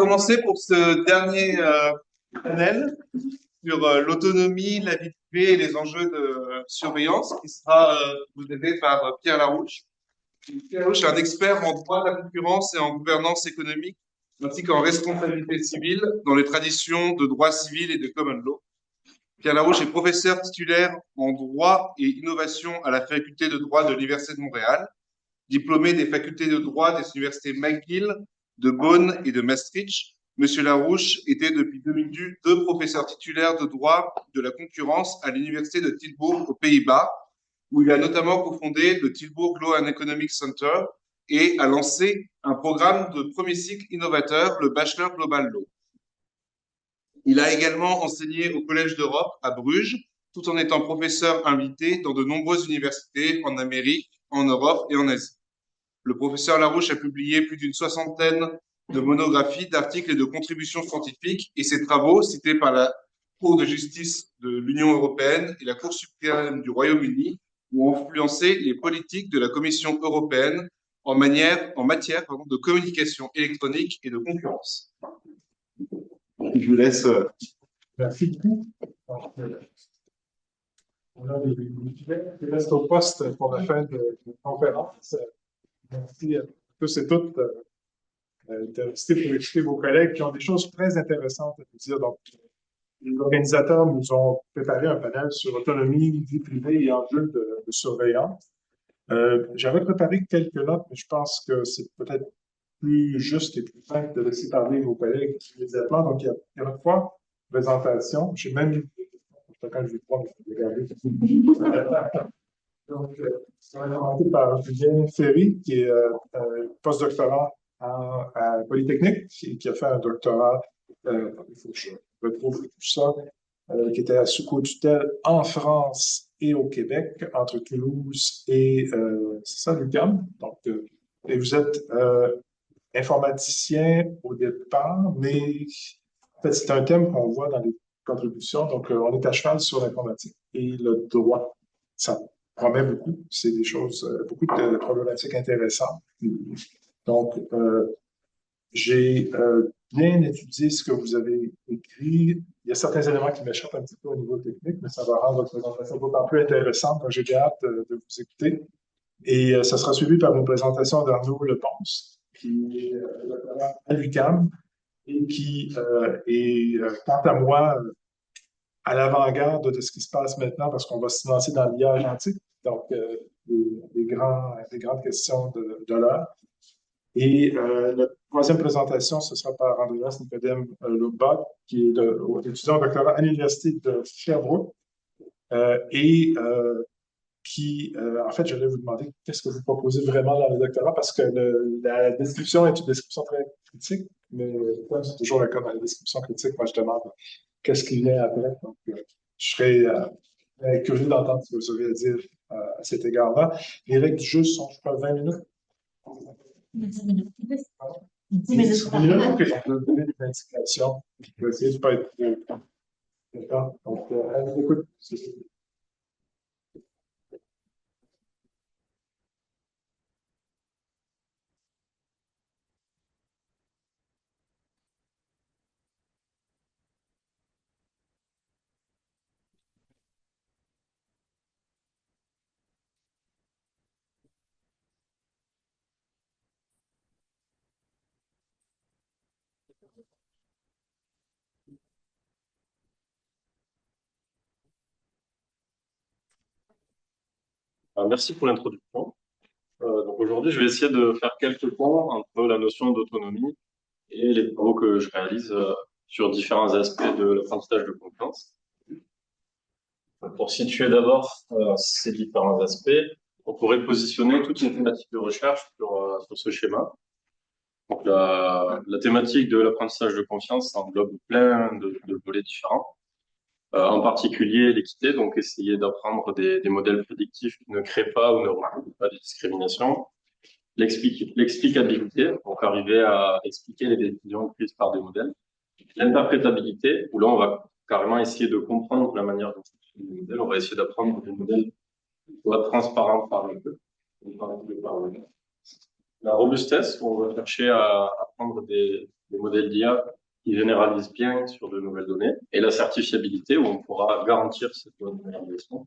commencer pour ce dernier panel sur l'autonomie, la vie privée et les enjeux de surveillance qui sera modéré par Pierre Larouche. Pierre Larouche est un expert en droit de la concurrence et en gouvernance économique, ainsi qu'en responsabilité civile dans les traditions de droit civil et de common law. Pierre Larouche est professeur titulaire en droit et innovation à la faculté de droit de l'Université de Montréal, diplômé des facultés de droit des universités McGill, de Bonn et de Maastricht. Monsieur Larouche était depuis 2002 professeur titulaire de droit de la concurrence à l'université de Tilburg aux Pays-Bas, où il a notamment cofondé le Tilburg Law and Economic Center et a lancé un programme de premier cycle innovateur, le Bachelor Global Law. Il a également enseigné au Collège d'Europe à Bruges, tout en étant professeur invité dans de nombreuses universités en Amérique, en Europe et en Asie. Le professeur Larouche a publié plus d'une soixantaine de monographies, d'articles et de contributions scientifiques, et ses travaux, cités par la Cour de justice de l'Union européenne et la Cour suprême du Royaume-Uni, ont influencé les politiques de la Commission européenne en matière de communication électronique et de concurrence. Je vous laisse. Merci beaucoup. On a des sujets qui restent au poste pour la fin de la conférence. Merci à tous et toutes de rester pour écouter vos collègues qui ont des choses très intéressantes à nous dire. Donc, les organisateurs nous ont préparé un panel sur autonomie, vie privée et enjeux de surveillance. J'avais préparé quelques notes, mais je pense que c'est peut-être plus juste et plus simple de laisser parler vos collègues immédiatement. Donc, il y a 3 présentations. J'ai même eu quand je vais prendre, je vais regarder. Donc, ça va être présenté par Julien Ferry, qui est postdoctorant à Polytechnique, qui a fait un doctorat, il faut que je retrouve tout ça, qui était à sous tutelle en France et au Québec, entre Toulouse et, c'est ça, l'UQAM. Donc, et vous êtes informaticien au départ, mais en fait, c'est un thème qu'on voit dans les contributions. Donc, on est à cheval sur l'informatique et le droit. Ça promet beaucoup. C'est des choses, beaucoup de problématiques intéressantes. Donc, j'ai bien étudié ce que vous avez écrit. Il y a certains éléments qui m'échappent un petit peu au niveau technique, mais ça va rendre votre présentation d'autant plus intéressante. Donc, j'ai hâte de vous écouter. Et ça sera suivi par une présentation d'Arnaud Leponce, qui est à l'UQAM et qui est, quant à moi, à l'avant-garde de ce qui se passe maintenant parce qu'on va se lancer dans l'IA agentique, donc des grandes questions de l'heure. Et la troisième présentation, ce sera par Andreas Nicodème Lubach, qui est étudiant doctorat à l'Université de Sherbrooke et qui, en fait, je vais vous demander qu'est-ce que vous proposez vraiment dans le doctorat, parce que la description est une description très critique, mais comme c'est toujours le cas dans la description critique, moi je demande qu'est-ce qui vient après. Donc, je serais curieux d'entendre ce que vous avez à dire à cet égard-là. Les règles du jeu sont, je crois, 20 minutes. 10 minutes. 10 minutes. 10 minutes, ok, donc je vais donner des indications. Je vais essayer de ne pas être d'accord. Donc, allez, écoute. Merci pour l'introduction. Donc aujourd'hui, je vais essayer de faire quelques ponts entre la notion d'autonomie et les travaux que je réalise sur différents aspects de l'apprentissage de confiance. Pour situer d'abord ces différents aspects, on pourrait positionner toute une thématique de recherche sur ce schéma. Donc la thématique de l'apprentissage de confiance englobe plein de volets différents. En particulier l'équité, donc essayer d'apprendre des modèles prédictifs qui ne créent pas ou ne recoupent pas de discrimination. L'explicabilité, donc arriver à expliquer les décisions prises par des modèles. L'interprétabilité, où là on va carrément essayer de comprendre la manière dont fonctionnent les modèles. On va essayer d'apprendre des modèles qui soient transparents par eux. La robustesse, où on va chercher à apprendre des des modèles d'IA qui généralisent bien sur de nouvelles données, et la certifiabilité, où on pourra garantir cette bonne généralisation.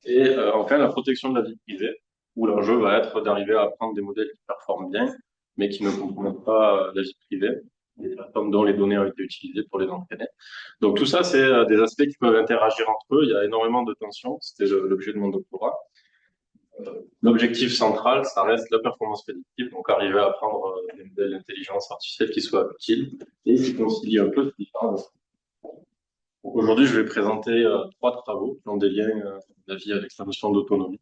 Et enfin, la protection de la vie privée, où l'enjeu va être d'arriver à prendre des modèles qui performent bien, mais qui ne compromettent pas la vie privée, des plateformes dont les données ont été utilisées pour les entraîner. Donc tout ça, c'est des aspects qui peuvent interagir entre eux. Il y a énormément de tensions. C'était l'objet de mon doctorat. L'objectif central, ça reste la performance prédictive, donc arriver à prendre des modèles d'intelligence artificielle qui soient utiles et qui concilient un peu ces différents aspects. Aujourd'hui, je vais présenter 3 travaux qui ont des liens d'avis avec la notion d'autonomie.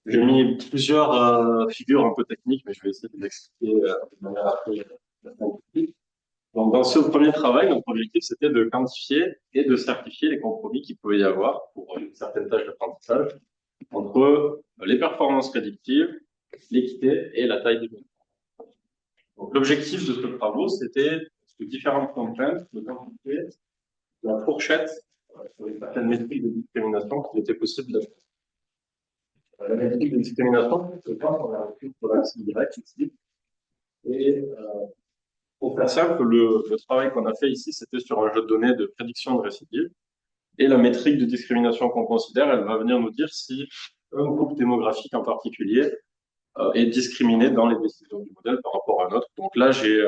J'ai mis plusieurs figures un peu techniques, mais je vais essayer de l'expliquer de manière assez scientifique. Donc, dans ce premier travail, notre objectif, c'était de quantifier et de certifier les compromis qu'il pouvait y avoir pour certaines tâches d'apprentissage entre les performances prédictives, l'équité et la taille des données. Donc, l'objectif de ce travail, c'était de différentes contraintes de quantifier la fourchette sur une certaine métrique de discrimination qu'il était possible d'appliquer. La métrique de discrimination, c'est quand on a un sur l'axe Y ici. Et pour faire simple, le travail qu'on a fait ici, c'était sur un jeu de données de prédiction de récidive. Et la métrique de discrimination qu'on considère, elle va venir nous dire si un groupe démographique en particulier est discriminé dans les décisions du modèle par rapport à un autre. Donc là, j'ai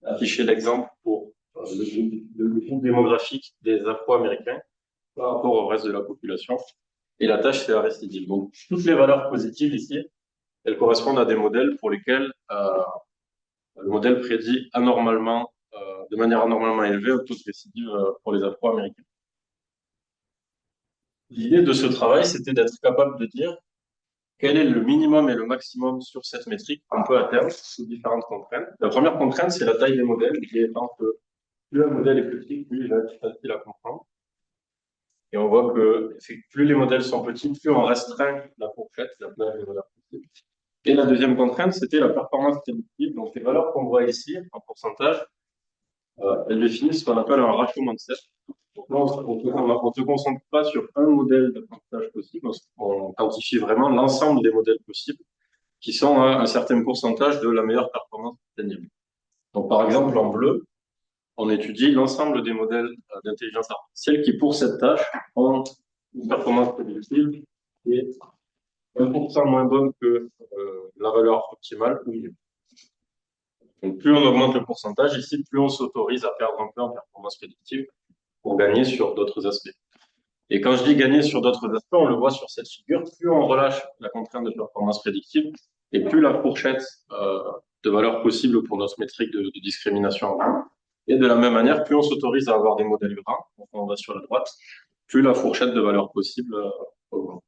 affiché l'exemple pour le groupe démographique des Afro-Américains par rapport au reste de la population. Et la tâche, c'est la récidive. Donc, toutes les valeurs positives ici, elles correspondent à des modèles pour lesquels le modèle prédit anormalement, de manière anormalement élevée, un taux de récidive pour les Afro-Américains. L'idée de ce travail, c'était d'être capable de dire quel est le minimum et le maximum sur cette métrique qu'on peut atteindre sous différentes contraintes. La première contrainte, c'est la taille des modèles, qui étant que plus un modèle est petit, plus il va être facile à comprendre. Et on voit que plus les modèles sont petits, plus on restreint la fourchette, la plage des valeurs possibles. Et la deuxième contrainte, c'était la performance prédictive. Donc les valeurs qu'on voit ici, en pourcentage, elles définissent ce qu'on appelle un ratio mindset. Donc là, on ne se concentre pas sur un modèle d'apprentissage possible, on quantifie vraiment l'ensemble des modèles possibles qui sont à un certain pourcentage de la meilleure performance obtenable. Donc par exemple, en bleu, on étudie l'ensemble des modèles d'intelligence artificielle qui, pour cette tâche, ont une performance prédictive qui est 1% moins bonne que la valeur optimale. Donc, plus on augmente le pourcentage, ici, plus on s'autorise à perdre un peu en performance prédictive pour gagner sur d'autres aspects. Et quand je dis gagner sur d'autres aspects, on le voit sur cette figure, plus on relâche la contrainte de performance prédictive, et plus la fourchette de valeurs possibles pour notre métrique de discrimination augmente. Et de la même manière, plus on s'autorise à avoir des modèles grands, donc on va sur la droite, plus la fourchette de valeurs possibles augmente.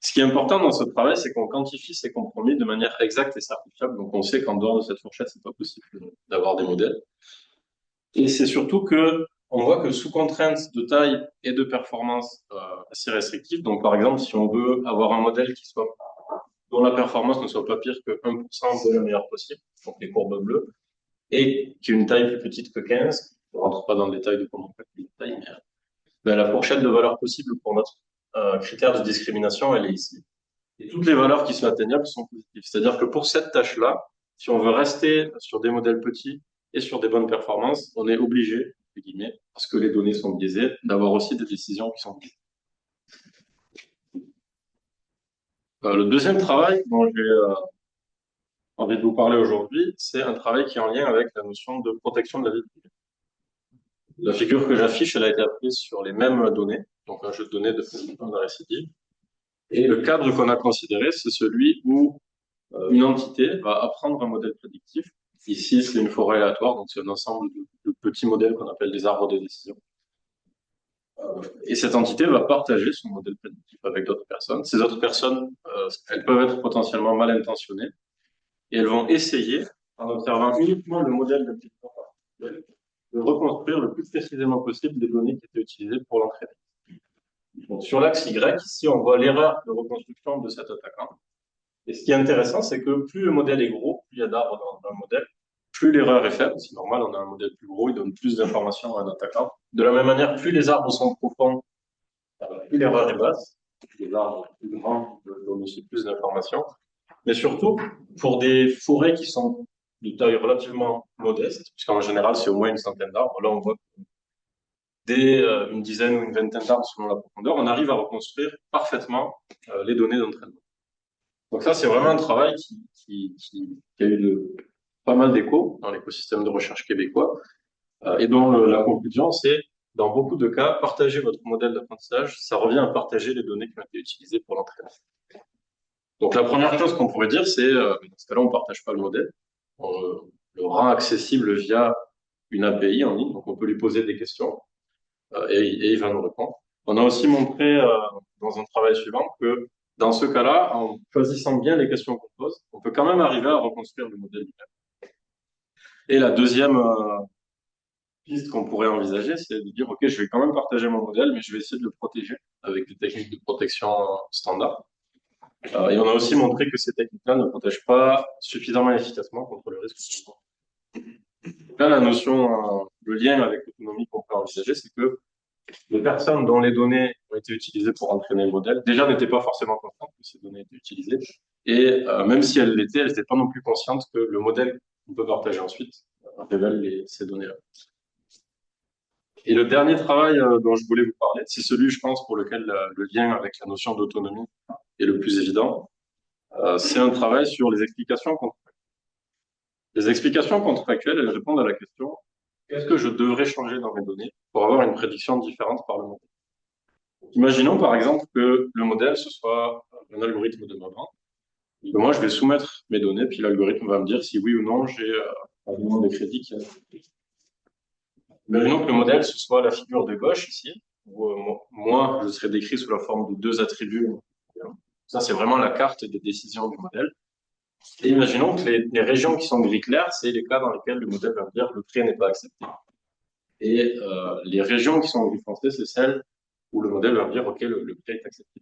Ce qui est important dans ce travail, c'est qu'on quantifie ces compromis de manière exacte et certifiable. Donc on sait qu'en dehors de cette fourchette, c'est pas possible d'avoir des modèles. Et c'est surtout que on voit que sous contrainte de taille et de performance assez restrictive, donc par exemple, si on veut avoir un modèle dont la performance ne soit pas pire que 1% de la meilleure possible, donc les courbes bleues, et qui a une taille plus petite que 15, on ne rentre pas dans le détail de comment on calcule la taille, mais la fourchette de valeurs possibles pour notre critère de discrimination, elle est ici. Et toutes les valeurs qui sont atteignables sont positives. C'est-à-dire que pour cette tâche-là, si on veut rester sur des modèles petits et sur des bonnes performances, on est obligé, entre guillemets, parce que les données sont biaisées, d'avoir aussi des décisions qui sont biaisées. Le deuxième travail dont j'ai envie de vous parler aujourd'hui, c'est un travail qui est en lien avec la notion de protection de la vie privée. La figure que j'affiche, elle a été apprise sur les mêmes données, donc un jeu de données de prédiction de la récidive. Et le cadre qu'on a considéré, c'est celui où une entité va apprendre un modèle prédictif. Ici, c'est une forêt aléatoire, donc c'est un ensemble de petits modèles qu'on appelle des arbres de décision. Et cette entité va partager son modèle prédictif avec d'autres personnes. Ces autres personnes, elles peuvent être potentiellement mal intentionnées et elles vont essayer, en observant uniquement le modèle d'intelligence artificielle, de reconstruire le plus précisément possible les données qui étaient utilisées pour l'entraîner. Donc, sur l'axe Y, ici, on voit l'erreur de reconstruction de cet attaquant. Et ce qui est intéressant, c'est que plus le modèle est gros, plus il y a d'arbres dans le modèle, plus l'erreur est faible. C'est normal, on a un modèle plus gros, il donne plus d'informations à un attaquant. De la même manière, plus les arbres sont profonds, plus l'erreur est basse. Les arbres plus grands donnent aussi plus d'informations. mais surtout pour des forêts qui sont de taille relativement modeste, puisqu'en général, c'est au moins une centaine d'arbres. Là, on voit dès une dizaine ou une vingtaine d'arbres selon la profondeur, on arrive à reconstruire parfaitement les données d'entraînement. Donc ça, c'est vraiment un travail qui a eu pas mal d'écho dans l'écosystème de recherche québécois, et dont la conclusion, c'est, dans beaucoup de cas, partager votre modèle d'apprentissage, ça revient à partager les données qui ont été utilisées pour l'entraînement. Donc la première chose qu'on pourrait dire, c'est, dans ce cas-là, on ne partage pas le modèle, on le rend accessible via une API en ligne, donc on peut lui poser des questions, et il va nous répondre. On a aussi montré dans un travail suivant que dans ce cas-là, en choisissant bien les questions qu'on pose, on peut quand même arriver à reconstruire le modèle lui-même. Et la deuxième piste qu'on pourrait envisager, c'est de dire, OK, je vais quand même partager mon modèle, mais je vais essayer de le protéger avec des techniques de protection standard. Et on a aussi montré que ces techniques-là ne protègent pas suffisamment efficacement contre le risque. Là, la notion, le lien avec l'autonomie qu'on peut envisager, c'est que les personnes dont les données ont été utilisées pour entraîner le modèle, déjà n'étaient pas forcément conscientes que ces données étaient utilisées. Et même si elles l'étaient, elles n'étaient pas non plus conscientes que le modèle qu'on peut partager ensuite révèle ces données-là. Et le dernier travail dont je voulais vous parler, c'est celui, je pense, pour lequel le lien avec la notion d'autonomie est le plus évident. C'est un travail sur les explications contractuelles. Les explications contractuelles, elles répondent à la question: qu'est-ce que je devrais changer dans mes données pour avoir une prédiction différente par le modèle? Imaginons par exemple que le modèle, ce soit un algorithme de ma banque. Moi, je vais soumettre mes données, puis l'algorithme va me dire si oui ou non j'ai un demande de crédit qui a. Imaginons que le modèle, ce soit la figure de gauche ici, où moi, je serais décrit sous la forme de deux attributs. Ça, c'est vraiment la carte des décisions du modèle. Et imaginons que les régions qui sont gris clair, c'est les cas dans lesquels le modèle va me dire le prêt n'est pas accepté. Et les régions qui sont gris foncé, c'est celles où le modèle va me dire OK, le prêt est accepté.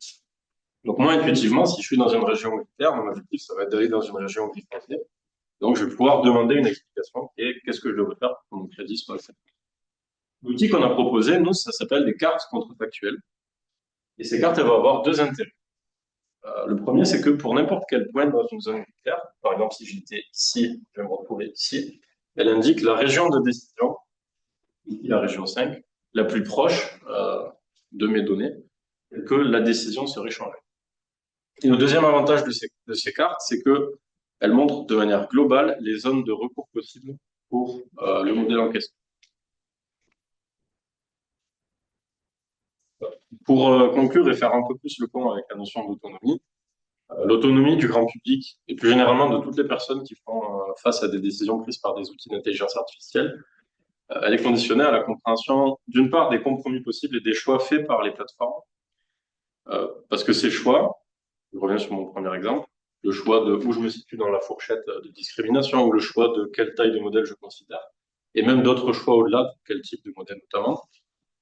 Donc moi, intuitivement, si je suis dans une région gris clair, mon objectif, ça va être d'aller dans une région gris foncé. Donc je vais pouvoir demander une explication et qu'est-ce que je devrais faire pour que mon crédit soit accepté. L'outil qu'on a proposé, nous, ça s'appelle des cartes contrefactuelles. Et ces cartes, elles vont avoir deux intérêts. Le premier, c'est que pour n'importe quel point dans une zone claire, par exemple, si j'étais ici, je vais me retrouver ici, elle indique la région de décision, ici la région 5, la plus proche de mes données, et que la décision serait changée. Et le deuxième avantage de ces cartes, c'est que elles montrent de manière globale les zones de recours possibles pour le modèle en question. Pour conclure et faire un peu plus le pont avec la notion d'autonomie, l'autonomie du grand public et plus généralement de toutes les personnes qui font face à des décisions prises par des outils d'intelligence artificielle, elle est conditionnée à la compréhension d'une part des compromis possibles et des choix faits par les plateformes. Parce que ces choix, je reviens sur mon premier exemple, le choix de où je me situe dans la fourchette de discrimination ou le choix de quelle taille de modèle je considère, et même d'autres choix au-delà de quel type de modèle notamment,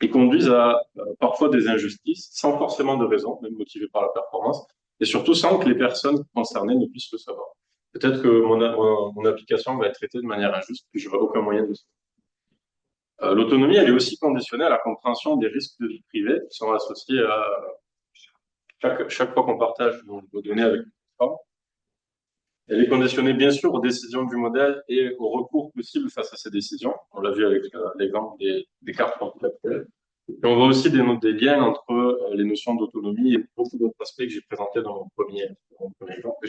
ils conduisent à parfois des injustices sans forcément de raison, même motivées par la performance, et surtout sans que les personnes concernées ne puissent le savoir. Peut-être que mon application va être traitée de manière injuste, puis je n'aurai aucun moyen de le savoir. L'autonomie, elle est aussi conditionnée à la compréhension des risques de vie privée qui sont associés à chaque fois qu'on partage nos données avec une plateforme. Elle est conditionnée bien sûr aux décisions du modèle et aux recours possibles face à ces décisions. On l'a vu avec l'exemple des cartes actuelles. Et on voit aussi des liens entre les notions d'autonomie et beaucoup d'autres aspects que j'ai présentés dans mon premier exemple que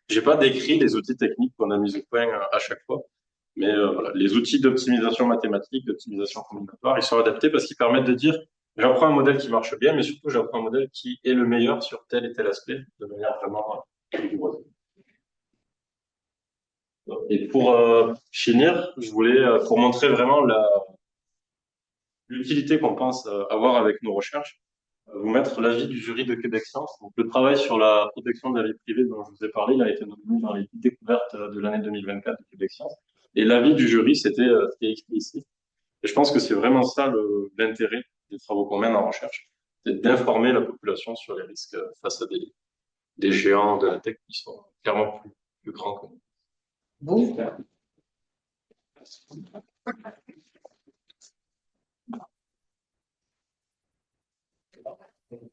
j'ai pas décrit les outils techniques qu'on a mis au point à chaque fois. Mais voilà, les outils d'optimisation mathématique, d'optimisation combinatoire, ils sont adaptés parce qu'ils permettent de dire j'apprends un modèle qui marche bien, mais surtout j'apprends un modèle qui est le meilleur sur tel et tel aspect de manière vraiment rigoureuse. Et pour finir, je voulais, pour montrer vraiment l'utilité qu'on pense avoir avec nos recherches, vous mettre l'avis du jury de Québec Science. Donc, le travail sur la protection de la vie privée dont je vous ai parlé, il a été nommé dans les découvertes de l'année 2024 de Québec Science. Et l'avis du jury, c'était ce qui est écrit ici. Et je pense que c'est vraiment ça l'intérêt des travaux qu'on mène en recherche, c'est d'informer la population sur les risques face à des géants de la tech qui sont clairement plus grands que nous. Bon.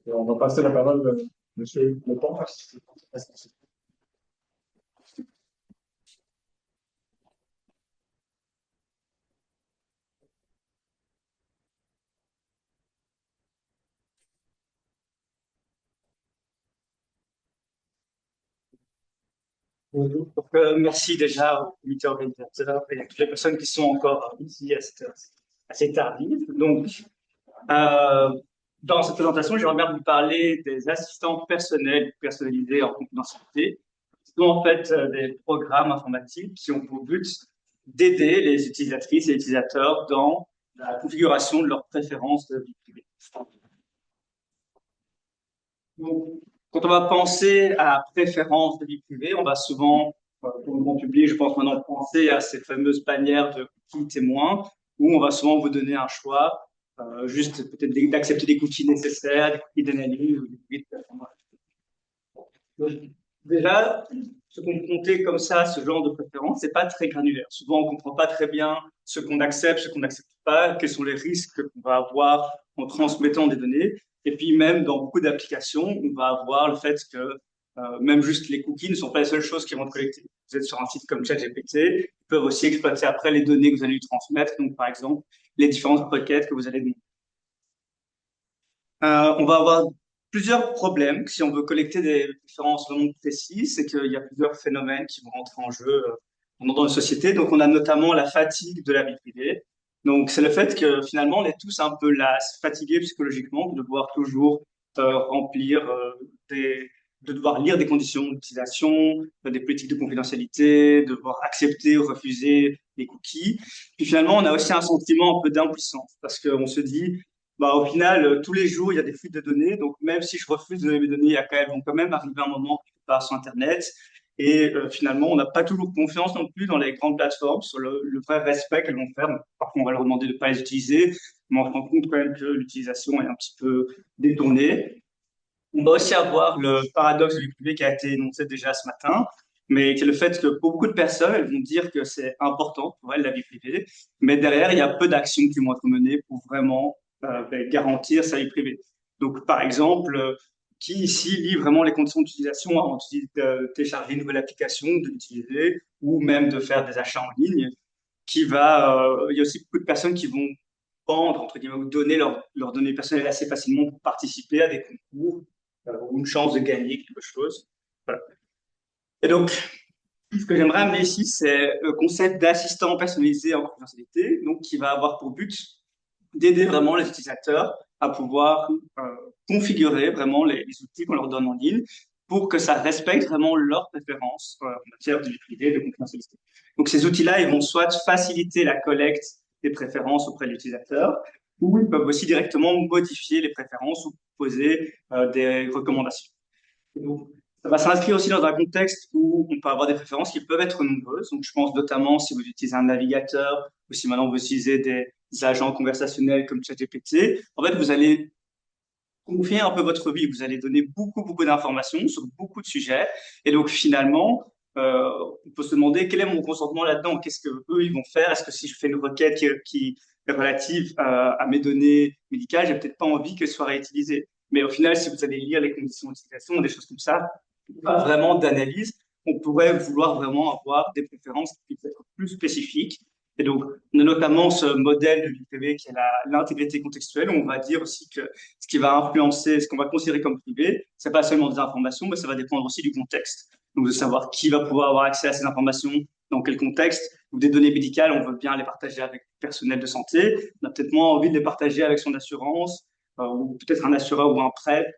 On va passer la parole à M. Lepont. Bonjour. Merci déjà au comité organisateur et à toutes les personnes qui sont encore ici à cette heure assez tardive. Donc, euh, dans cette présentation, j'aimerais bien vous parler des assistants personnels personnalisés en confidentialité. Ce sont en fait des programmes informatiques qui ont pour but d'aider les utilisatrices et utilisateurs dans la configuration de leurs préférences de vie privée. Donc, quand on va penser à préférence de vie privée, on va souvent, pour le grand public, je pense maintenant penser à ces fameuses bannières de cookies témoins, où on va souvent vous donner un choix, juste peut-être d'accepter des cookies nécessaires, des cookies d'analyse ou des cookies de performance. Donc, déjà, se confronter comme ça à ce genre de préférence, c'est pas très granulaire. Souvent, on comprend pas très bien ce qu'on accepte, ce qu'on n'accepte pas, quels sont les risques qu'on va avoir en transmettant des données. Et puis même dans beaucoup d'applications, on va avoir le fait que même juste les cookies ne sont pas les seules choses qui vont être collectées. Vous êtes sur un site comme ChatGPT, ils peuvent aussi exploiter après les données que vous allez lui transmettre. Donc par exemple, les différentes requêtes que vous allez demander. On va avoir plusieurs problèmes si on veut collecter des références vraiment précises, c'est qu'il y a plusieurs phénomènes qui vont rentrer en jeu dans une société. Donc on a notamment la fatigue de la vie privée. Donc c'est le fait que finalement on est tous un peu là, fatigués psychologiquement de devoir toujours remplir de devoir lire des conditions d'utilisation, des politiques de confidentialité, de devoir accepter ou refuser les cookies. Puis finalement on a aussi un sentiment un peu d'impuissance parce qu'on se dit bah, au final, tous les jours, il y a des fuites de données. Donc, même si je refuse de donner mes données, elles vont quand même arriver un moment quelque part sur Internet. Et finalement, on n'a pas toujours confiance non plus dans les grandes plateformes sur le vrai respect qu'elles vont faire. Parfois, on va leur demander de ne pas les utiliser, mais on se rend compte quand même que l'utilisation est un petit peu détournée. On va aussi avoir le paradoxe du privé qui a été énoncé déjà ce matin, mais qui est le fait que pour beaucoup de personnes, elles vont dire que c'est important pour elles la vie privée, mais derrière, il y a peu d'actions qui vont être menées pour vraiment garantir sa vie privée. Donc, par exemple, qui ici lit vraiment les conditions d'utilisation avant de télécharger une nouvelle application, de l'utiliser, ou même de faire des achats en ligne, il y a aussi beaucoup de personnes qui vont vendre, entre guillemets, ou donner leurs données personnelles assez facilement pour participer à des concours, ou une chance de gagner quelque chose. Voilà. Et donc, ce que j'aimerais amener ici, c'est le concept d'assistant personnalisé en confidentialité, donc qui va avoir pour but d'aider vraiment les utilisateurs à pouvoir configurer vraiment les outils qu'on leur donne en ligne pour que ça respecte vraiment leurs préférences en matière de vie privée et de confidentialité. Donc ces outils-là, ils vont soit faciliter la collecte des préférences auprès de l'utilisateur, ou ils peuvent aussi directement modifier les préférences ou proposer des recommandations. Donc, ça va s'inscrire aussi dans un contexte où on peut avoir des préférences qui peuvent être nombreuses. Donc, je pense notamment si vous utilisez un navigateur ou si maintenant vous utilisez des agents conversationnels comme ChatGPT. En fait, vous allez confier un peu votre vie. Vous allez donner beaucoup d'informations sur beaucoup de sujets. Et donc, finalement, on peut se demander quel est mon consentement là-dedans. Qu'est-ce que eux ils vont faire? Est-ce que si je fais une requête qui est relative à mes données médicales, j'ai peut-être pas envie qu'elle soit réutilisée. Mais au final, si vous allez lire les conditions d'utilisation, des choses comme ça, pas vraiment d'analyse, on pourrait vouloir vraiment avoir des préférences qui puissent être plus spécifiques. Et donc, on a notamment ce modèle de l'IPV qui est l'intégrité contextuelle. On va dire aussi que ce qui va influencer, ce qu'on va considérer comme privé, c'est pas seulement des informations, mais ça va dépendre aussi du contexte. Donc, de savoir qui va pouvoir avoir accès à ces informations, dans quel contexte. Ou des données médicales, on veut bien les partager avec le personnel de santé. On a peut-être moins envie de les partager avec son assurance, ou peut-être un assureur ou un prêt,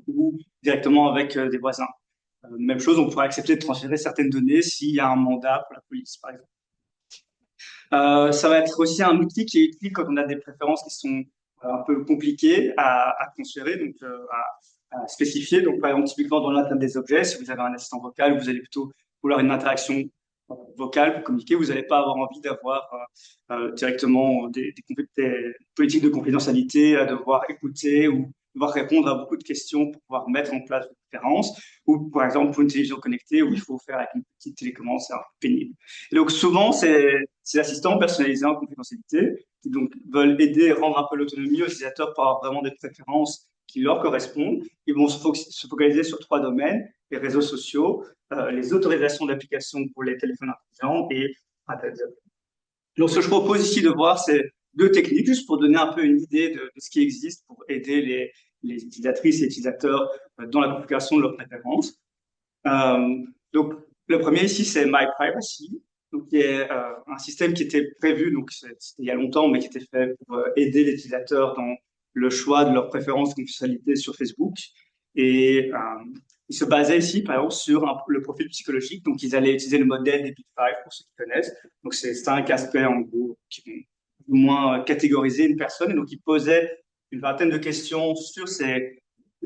ou directement avec des voisins. Même chose, on pourrait accepter de transférer certaines données s'il y a un mandat pour la police, par exemple. Ça va être aussi un outil qui est utile quand on a des préférences qui sont un peu compliquées à transférer, donc à spécifier. Donc, par exemple, typiquement dans l'interne des objets, si vous avez un assistant vocal, vous allez plutôt vouloir une interaction vocale pour communiquer. Vous n'allez pas avoir envie d'avoir directement des politiques de confidentialité à devoir écouter ou devoir répondre à beaucoup de questions pour pouvoir mettre en place des préférences. Ou, par exemple, pour une télévision connectée où il faut faire avec une petite télécommande, c'est un peu pénible. Et donc, souvent, ces assistants personnalisés en confidentialité qui donc veulent aider et rendre un peu l'autonomie aux utilisateurs pour avoir vraiment des préférences qui leur correspondent. Ils vont se focaliser sur 3 domaines: les réseaux sociaux, les autorisations d'application pour les téléphones intelligents et Internet. Donc, ce que je propose ici de voir, c'est 2 techniques, juste pour donner un peu une idée de ce qui existe pour aider les utilisatrices et utilisateurs dans la configuration de leurs préférences. Donc, Le premier ici, c'est My Privacy, donc qui est un système qui était prévu, donc c'était il y a longtemps, mais qui était fait pour aider les utilisateurs dans le choix de leurs préférences de fonctionnalités sur Facebook. Et il se basait ici, par exemple, sur le profil psychologique. Donc, ils allaient utiliser le modèle des Big Five, pour ceux qui connaissent. Donc, c'est 5 aspects, en gros, qui vont plus ou moins catégoriser une personne. Et donc, ils posaient une vingtaine de questions sur ces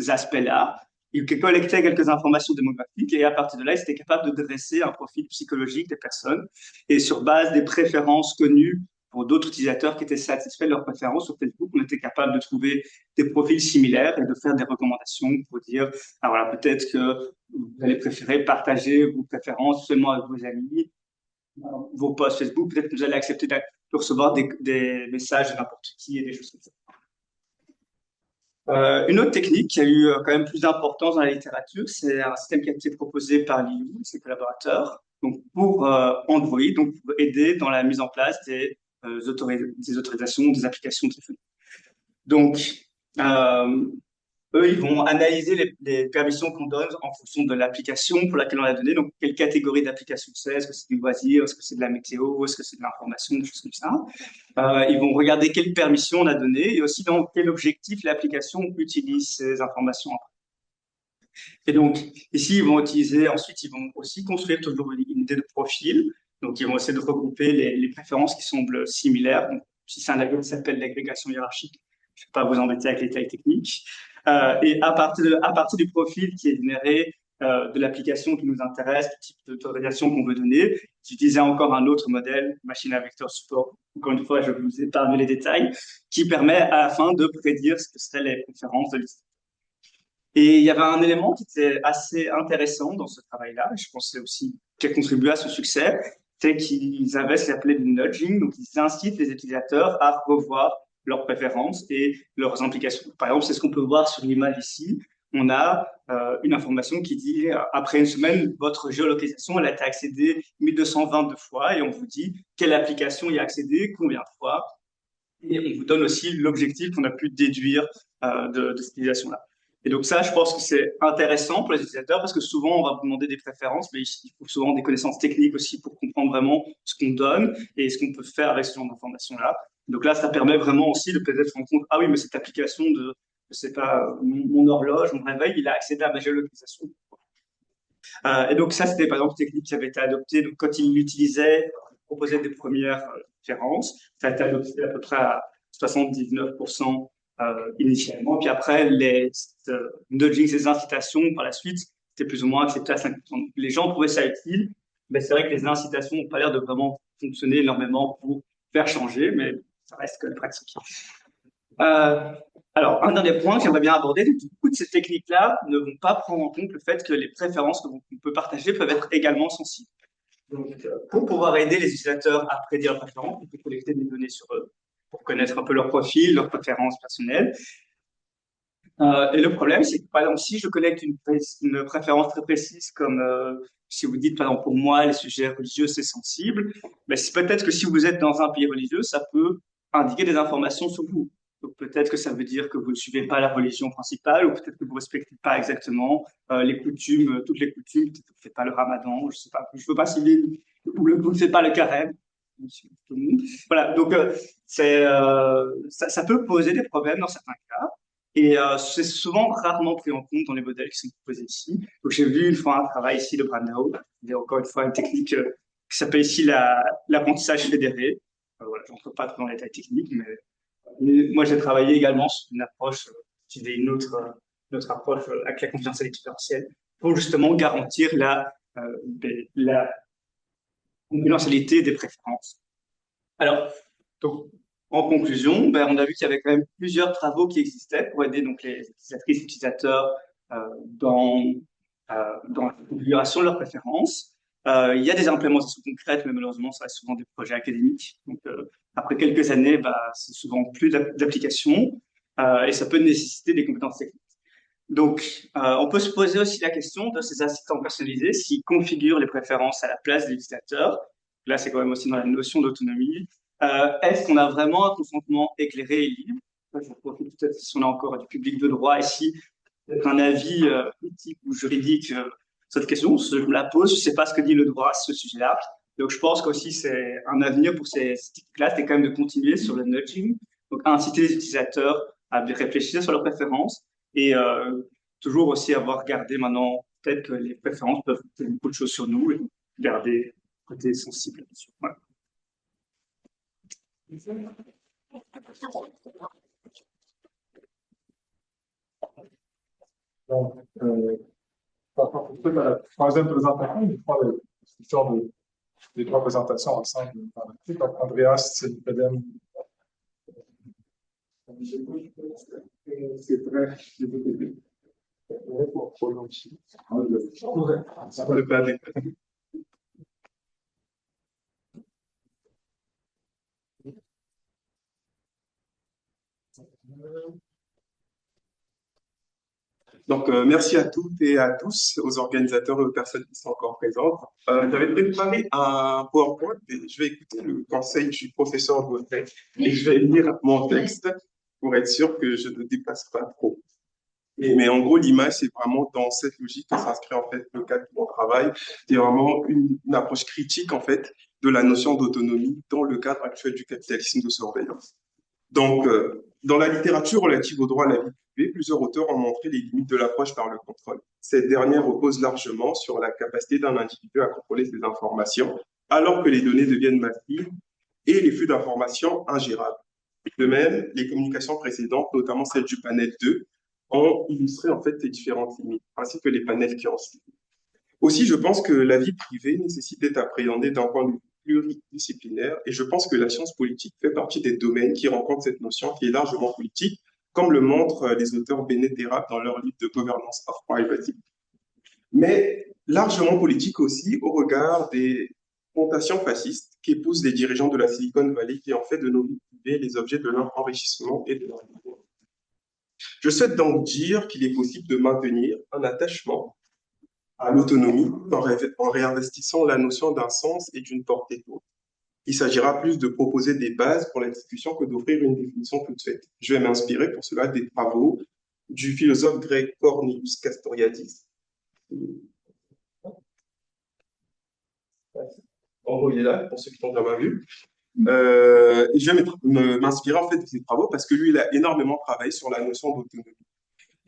aspects-là. Ils collectaient quelques informations démographiques et à partir de là, ils étaient capables de dresser un profil psychologique des personnes. Et sur base des préférences connues pour d'autres utilisateurs qui étaient satisfaits de leurs préférences sur Facebook, on était capable de trouver des profils similaires et de faire des recommandations pour dire, ah voilà, peut-être que vous allez préférer partager vos préférences seulement avec vos amis, vos posts Facebook, peut-être que vous allez accepter de recevoir des messages de n'importe qui et des choses comme ça. Une autre technique qui a eu quand même plus d'importance dans la littérature, c'est un système qui a été proposé par Liu et ses collaborateurs, donc pour Android, donc pour aider dans la mise en place des autorisations des applications téléphoniques. Donc, eux, ils vont analyser les permissions qu'on donne en fonction de l'application pour laquelle on l'a donné. Donc, quelle catégorie d'application c'est? Est-ce que c'est du loisir? Est-ce que c'est de la météo? Est-ce que c'est de l'information? Des choses comme ça. Ils vont regarder quelles permissions on a données et aussi dans quel objectif l'application utilise ces informations. Et donc, ici, ensuite, ils vont aussi construire toujours une idée de profil. Donc, ils vont essayer de regrouper les préférences qui semblent similaires. Donc, si c'est un algorithme qui s'appelle l'agrégation hiérarchique, je ne vais pas vous embêter avec les détails techniques. Et à partir du profil qui est généré de l'application qui nous intéresse, du type d'autorisation qu'on veut donner, j'utilisais encore un autre modèle, Machine à Vector Support. Encore une fois, je vous épargne les détails, qui permet à la fin de prédire ce que seraient les préférences de l'utilisateur. Et il y avait un élément qui était assez intéressant dans ce travail-là, et je pense que c'est aussi qui a contribué à son succès, c'est qu'ils avaient ce qu'ils appelaient du nudging, donc ils incitent les utilisateurs à revoir leurs préférences et leurs implications. Par exemple, c'est ce qu'on peut voir sur l'image ici. On a une information qui dit, après une semaine, votre géolocalisation, elle a été accédée 1222 fois, et on vous dit quelle application y a accédé, combien de fois, et on vous donne aussi l'objectif qu'on a pu déduire de cette utilisation-là. Et donc ça, je pense que c'est intéressant pour les utilisateurs parce que souvent, on va vous demander des préférences, mais il faut souvent des connaissances techniques aussi pour comprendre vraiment ce qu'on donne et ce qu'on peut faire avec ce genre d'informations-là. Donc là, ça permet vraiment aussi de peut-être se rendre compte, ah oui, mais cette application de, je sais pas, mon horloge, mon réveil, il a accédé à ma géolocalisation. Et donc ça, c'était par exemple une technique qui avait été adoptée. Donc quand il l'utilisait, proposait des premières références, ça a été adopté à peu près à 79% initialement. Puis après, les nudging, ces incitations, par la suite, c'était plus ou moins accepté à 5%. Donc, les gens trouvaient ça utile, mais c'est vrai que les incitations n'ont pas l'air de vraiment fonctionner énormément pour faire changer, mais ça reste que pratique. Alors, un dernier point que j'aimerais bien aborder, c'est que beaucoup de ces techniques-là ne vont pas prendre en compte le fait que les préférences qu'on peut partager peuvent être également sensibles. Donc, pour pouvoir aider les utilisateurs à prédire leurs préférences, on peut collecter des données sur eux pour connaître un peu leur profil, leurs préférences personnelles. Et le problème, c'est que, par exemple, si je collecte une préférence très précise, comme si vous dites, par exemple, pour moi, les sujets religieux, c'est sensible, ben, c'est peut-être que si vous êtes dans un pays religieux, ça peut indiquer des informations sur vous. Donc peut-être que ça veut dire que vous ne suivez pas la religion principale, ou peut-être que vous ne respectez pas exactement les coutumes, toutes les coutumes, peut-être que vous ne faites pas le ramadan, je sais pas, je ne veux pas citer, ou vous ne faites pas le carême. Voilà, donc ça peut poser des problèmes dans certains cas. Et c'est souvent rarement pris en compte dans les modèles qui sont proposés ici. Donc j'ai vu une fois un travail ici de Brandao, il y a encore une fois une technique qui s'appelle ici l'apprentissage fédéré. Voilà, je n'entre pas trop dans les détails techniques, mais moi j'ai travaillé également sur une approche, j'ai une autre approche avec la confidentialité différentielle pour justement garantir la confidentialité des préférences. Alors, donc, en conclusion, ben, on a vu qu'il y avait quand même plusieurs travaux qui existaient pour aider donc les utilisatrices et utilisateurs dans la configuration de leurs préférences. Il y a des implémentations concrètes, mais malheureusement, ça reste souvent des projets académiques. Donc, après quelques années, bah, c'est souvent plus d'applications et ça peut nécessiter des compétences techniques. Donc, on peut se poser aussi la question de ces assistants personnalisés s'ils configurent les préférences à la place de l'utilisateur. Là, c'est quand même aussi dans la notion d'autonomie. Est-ce qu'on a vraiment un consentement éclairé et libre? Je profite peut-être si on a encore du public de droit ici, peut-être un avis éthique ou juridique cette question, je me la pose, je ne sais pas ce que dit le droit à ce sujet-là. Donc, je pense qu'aussi, c'est un avenir pour ces classes, c'est quand même de continuer sur le nudging, donc inciter les utilisateurs à réfléchir sur leurs préférences et toujours aussi avoir gardé maintenant, peut-être que les préférences peuvent faire beaucoup de choses sur nous et garder le côté sensible là-dessus. Voilà. Donc, pour la troisième présentation, on prend la discussion des trois présentations ensemble dans l'article. Donc, Andreas, c'est Nicodème. C'est très. Ça va le faire. Donc, merci à toutes et à tous, aux organisateurs et aux personnes qui sont encore présentes. J'avais préparé un PowerPoint et je vais écouter le conseil. Je suis professeur de web et je vais lire mon texte pour être sûr que je ne dépasse pas trop. Mais en gros, l'image, c'est vraiment dans cette logique que s'inscrit en fait le cadre de mon travail. C'est vraiment une approche critique en fait de la notion d'autonomie dans le cadre actuel du capitalisme de surveillance. Donc, dans la littérature relative au droit à la vie privée, plusieurs auteurs ont montré les limites de l'approche par le contrôle. Cette dernière repose largement sur la capacité d'un individu à contrôler ses informations, alors que les données deviennent massives et les flux d'informations ingérables. De même, les communications précédentes, notamment celle du panel 2, ont illustré en fait ces différentes limites, ainsi que les panels qui ont suivi. Aussi, je pense que la vie privée nécessite d'être appréhendée d'un point de vue pluridisciplinaire, et je pense que la science politique fait partie des domaines qui rencontrent cette notion qui est largement politique, comme le montrent les auteurs Bennett et Rapp dans leur livre de Governance of Privacy, mais largement politique aussi au regard des tentations fascistes qu'épousent les dirigeants de la Silicon Valley qui ont fait de nos vies privées les objets de leur enrichissement et de leur pouvoir. Je souhaite donc dire qu'il est possible de maintenir un attachement à l'autonomie en réinvestissant la notion d'un sens et d'une portée haute. Il s'agira plus de proposer des bases pour la discussion que d'offrir une définition toute faite. Je vais m'inspirer pour cela des travaux du philosophe grec Cornelius Castoriadis. En gros, il est là, pour ceux qui l'ont jamais vu. Je vais m'inspirer en fait de ses travaux parce que lui, il a énormément travaillé sur la notion d'autonomie.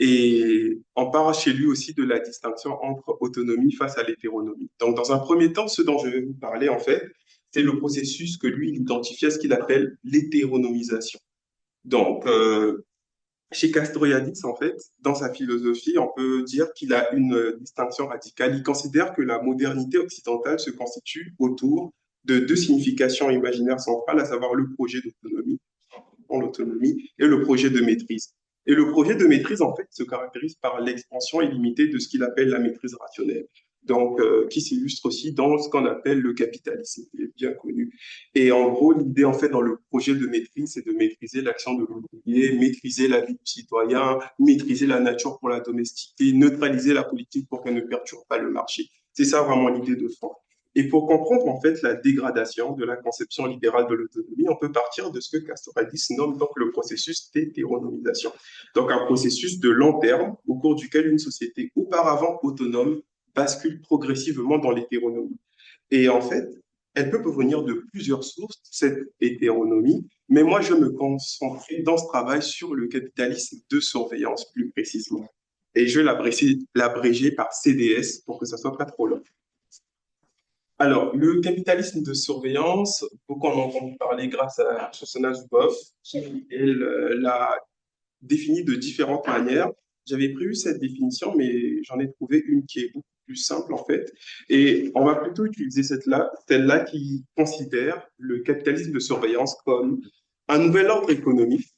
Et on part chez lui aussi de la distinction entre autonomie face à l'hétéronomie. Donc, dans un premier temps, ce dont je vais vous parler, en fait, c'est le processus que lui, il identifie à ce qu'il appelle l'hétéronomisation. Donc, chez Castoriadis, en fait, dans sa philosophie, on peut dire qu'il a une distinction radicale. Il considère que la modernité occidentale se constitue autour de deux significations imaginaires centrales, à savoir le projet d'autonomie, l'autonomie, et le projet de maîtrise. Et le projet de maîtrise, en fait, se caractérise par l'expansion illimitée de ce qu'il appelle la maîtrise rationnelle, donc qui s'illustre aussi dans ce qu'on appelle le capitalisme, qui est bien connu. Et en gros, l'idée, en fait, dans le projet de maîtrise, c'est de maîtriser l'action de l'ouvrier, maîtriser la vie du citoyen, maîtriser la nature pour la domestiquer, neutraliser la politique pour qu'elle ne perturbe pas le marché. C'est ça vraiment l'idée de fond. Et pour comprendre en fait la dégradation de la conception libérale de l'autonomie, on peut partir de ce que Castoriadis nomme donc le processus d'hétéronomisation. Donc un processus de long terme au cours duquel une société auparavant autonome bascule progressivement dans l'hétéronomie. Et en fait, elle peut provenir de plusieurs sources, cette hétéronomie, mais moi je me concentrerai dans ce travail sur le capitalisme de surveillance plus précisément. Et je vais l'abréger par CDS pour que ça soit pas trop long. Alors, le capitalisme de surveillance, beaucoup en ont entendu parler grâce à Shoshana Zuboff, qui l'a défini de différentes manières. J'avais prévu cette définition, mais j'en ai trouvé une qui est beaucoup plus simple en fait. Et on va plutôt utiliser celle-là qui considère le capitalisme de surveillance comme un nouvel ordre économique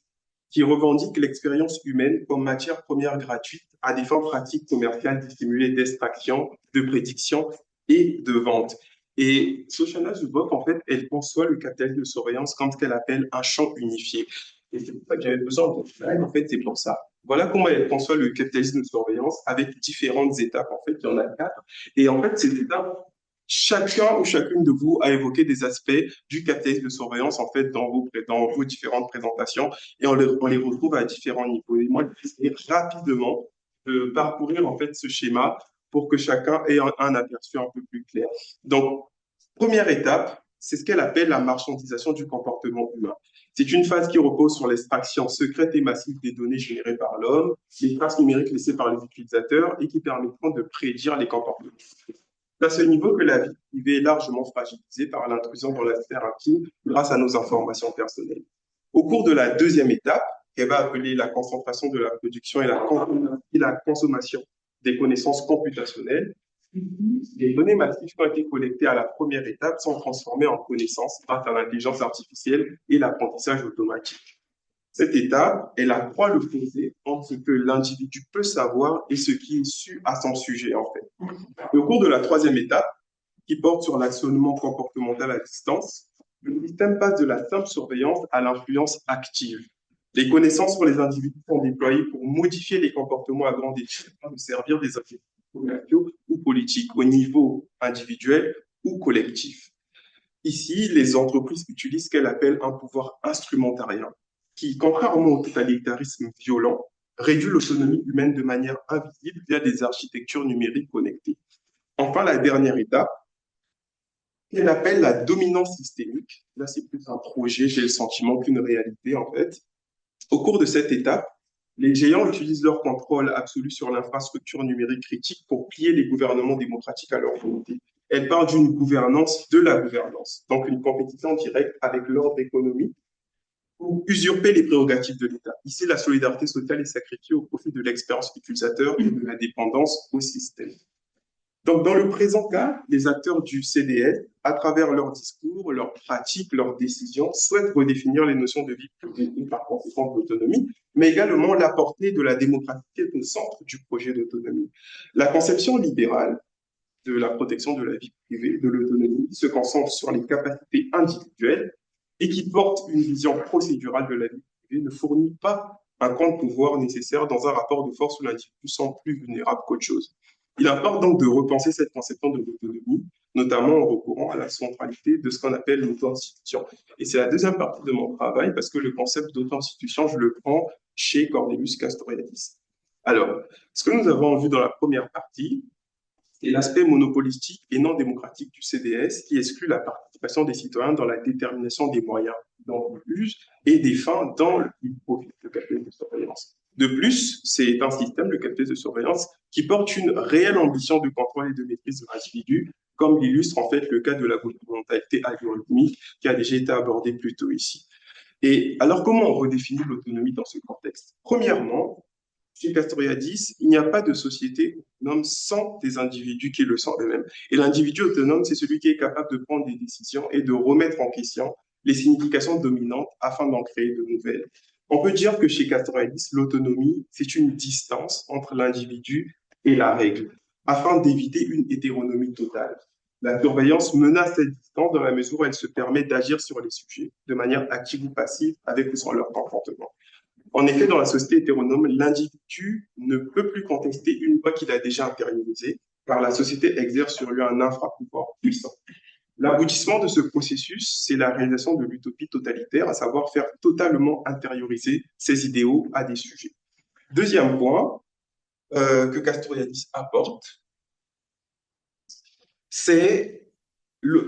qui revendique l'expérience humaine comme matière première gratuite à des fins pratiques commerciales dissimulées d'extraction, de prédiction et de vente. Et Shoshana Zuboff, en fait, elle conçoit le capitalisme de surveillance comme ce qu'elle appelle un champ unifié. Et c'est pour ça que j'avais besoin de slide, en fait, c'est pour ça. Voilà comment elle conçoit le capitalisme de surveillance avec différentes étapes. En fait, il y en a 4. Et en fait, ces étapes, chacun ou chacune de vous a évoqué des aspects du capitalisme de surveillance, en fait, dans vos différentes présentations. Et on les retrouve à différents niveaux. Et moi, je vais essayer rapidement de parcourir, en fait, ce schéma pour que chacun ait un aperçu un peu plus clair. Donc, première étape, c'est ce qu'elle appelle la marchandisation du comportement humain. C'est une phase qui repose sur l'extraction secrète et massive des données générées par l'homme, les traces numériques laissées par les utilisateurs et qui permettront de prédire les comportements. C'est à ce niveau que la vie privée est largement fragilisée par l'intrusion dans la sphère intime grâce à nos informations personnelles. Au cours de la deuxième étape, qu'elle va appeler la concentration de la production et la consommation des connaissances computationnelles, les données massives qui ont été collectées à la première étape sont transformées en connaissances grâce à l'intelligence artificielle et l'apprentissage automatique. Cette étape, elle accroît le fossé entre ce que l'individu peut savoir et ce qui est su à son sujet, en fait. Et au cours de la troisième étape, qui porte sur l'actionnement comportemental à distance, le système passe de la simple surveillance à l'influence active. Les connaissances sur les individus sont déployées pour modifier les comportements à grande échelle, afin de servir des objectifs commerciaux ou politiques au niveau individuel ou collectif. Ici, les entreprises utilisent ce qu'elles appellent un pouvoir instrumentarien, qui, contrairement au totalitarisme violent, réduit l'autonomie humaine de manière invisible via des architectures numériques connectées. Enfin, la dernière étape, qu'elle appelle la dominance systémique. Là, c'est plus un projet, j'ai le sentiment, qu'une réalité, en fait. Au cours de cette étape, les géants utilisent leur contrôle absolu sur l'infrastructure numérique critique pour plier les gouvernements démocratiques à leur volonté. Elle parle d'une gouvernance de la gouvernance, donc une compétition directe avec l'ordre économique pour usurper les prérogatives de l'État. Ici, la solidarité sociale est sacrifiée au profit de l'expérience utilisateur et de la dépendance au système. Donc, dans le présent cas, les acteurs du CDS, à travers leurs discours, leurs pratiques, leurs décisions, souhaitent redéfinir les notions de vie privée et par conséquent d'autonomie, mais également la portée de la démocratie qui est au centre du projet d'autonomie. La conception libérale de la protection de la vie privée, de l'autonomie, se concentre sur les capacités individuelles et qui porte une vision procédurale de la vie privée, ne fournit pas un contre-pouvoir nécessaire dans un rapport de force où l'individu semble plus vulnérable qu'autre chose. Il importe donc de repenser cette conception de l'autonomie, notamment en recourant à la centralité de ce qu'on appelle l'auto-institution. Et c'est la deuxième partie de mon travail, parce que le concept d'auto-institution, je le prends chez Cornelius Castoriadis. Alors, ce que nous avons vu dans la première partie, c'est l'aspect monopolistique et non démocratique du CDS qui exclut la participation des citoyens dans la détermination des moyens dont ils usent et des fins dans le profit de capitalisme de surveillance. De plus, c'est un système, le capitalisme de surveillance, qui porte une réelle ambition de contrôle et de maîtrise de l'individu, comme l'illustre en fait le cas de la gouvernementalité algorithmique qui a déjà été abordé plus tôt ici. Et alors, comment on redéfinit l'autonomie dans ce contexte? Premièrement, chez Castoriadis, il n'y a pas de société autonome sans des individus qui le sont eux-mêmes. Et l'individu autonome, c'est celui qui est capable de prendre des décisions et de remettre en question les significations dominantes afin d'en créer de nouvelles. On peut dire que chez Castoriadis, l'autonomie, c'est une distance entre l'individu et la règle, afin d'éviter une hétéronomie totale. La surveillance menace cette distance dans la mesure où elle se permet d'agir sur les sujets de manière active ou passive avec ou sans leur comportement. En effet, dans la société hétéronome, l'individu ne peut plus contester une loi qu'il a déjà intériorisée, car la société exerce sur lui un infrapouvoir puissant. L'aboutissement de ce processus, c'est la réalisation de l'utopie totalitaire, à savoir faire totalement intérioriser ses idéaux à des sujets. Deuxième point que Castoriadis apporte, c'est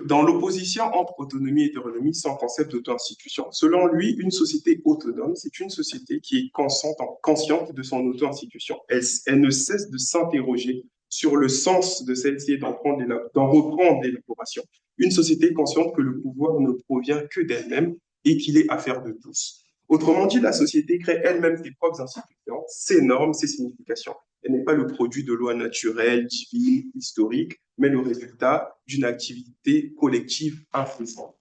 dans l'opposition entre autonomie et hétéronomie, son concept d'auto-institution. Selon lui, une société autonome, c'est une société qui est consciente de son auto-institution. Elle ne cesse de s'interroger sur le sens de celle-ci et d'en reprendre l'élaboration. Une société consciente que le pouvoir ne provient que d'elle-même et qu'il est affaire de tous. Autrement dit, la société crée elle-même ses propres institutions, ses normes, ses significations. Elle n'est pas le produit de lois naturelles, divines, historiques, mais le résultat d'une activité collective influente.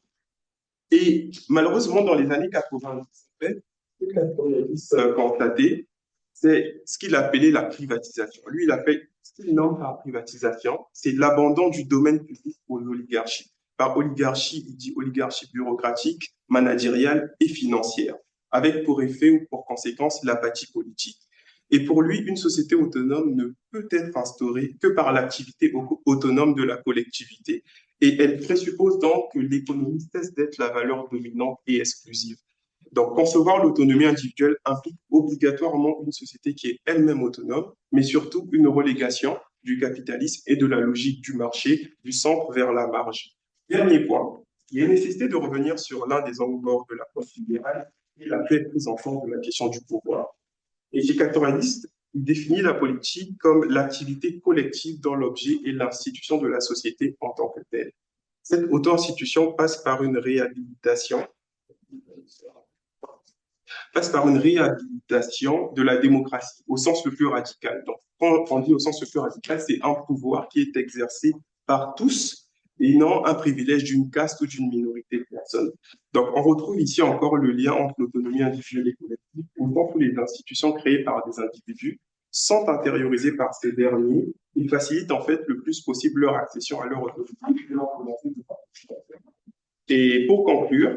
Et malheureusement, dans les années 90, ce que Castoriadis a constaté, c'est ce qu'il appelait la privatisation. Lui, il appelle ce qu'il nomme par privatisation, c'est l'abandon du domaine public aux oligarchies. Par oligarchie, il dit oligarchie bureaucratique, managériale et financière, avec pour effet ou pour conséquence l'apathie politique. Et pour lui, une société autonome ne peut être instaurée que par l'activité autonome de la collectivité. Et elle présuppose donc que l'économie cesse d'être la valeur dominante et exclusive. Donc, concevoir l'autonomie individuelle implique obligatoirement une société qui est elle-même autonome, mais surtout une relégation du capitalisme et de la logique du marché, du centre vers la marge. Dernier point, il est nécessité de revenir sur l'un des angles morts de l'approche libérale et la prise en compte de la question du pouvoir. Et G90, il définit la politique comme l'activité collective dans l'objet et l'institution de la société en tant que telle. Cette auto-institution passe par une réhabilitation de la démocratie au sens le plus radical. Donc, quand on dit au sens le plus radical, c'est un pouvoir qui est exercé par tous et non un privilège d'une caste ou d'une minorité de personnes. Donc, on retrouve ici encore le lien entre l'autonomie individuelle et collective, au sens où les institutions créées par des individus sont intériorisées par ces derniers et facilitent en fait le plus possible leur accession à leur autonomie et leur volonté de participation. Et pour conclure,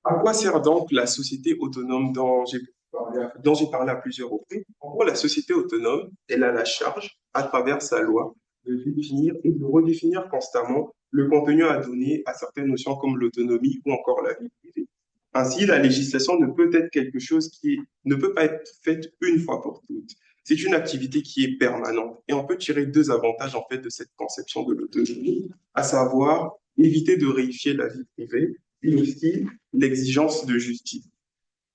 à quoi sert donc la société autonome dont j'ai parlé à plusieurs reprises? En gros, la société autonome, elle a la charge, à travers sa loi, de définir et de redéfinir constamment le contenu à donner à certaines notions comme l'autonomie ou encore la vie privée. Ainsi, la législation ne peut être quelque chose ne peut pas être faite une fois pour toutes. C'est une activité qui est permanente et on peut tirer deux avantages en fait de cette conception de l'autonomie, à savoir éviter de réifier la vie privée et aussi l'exigence de justice.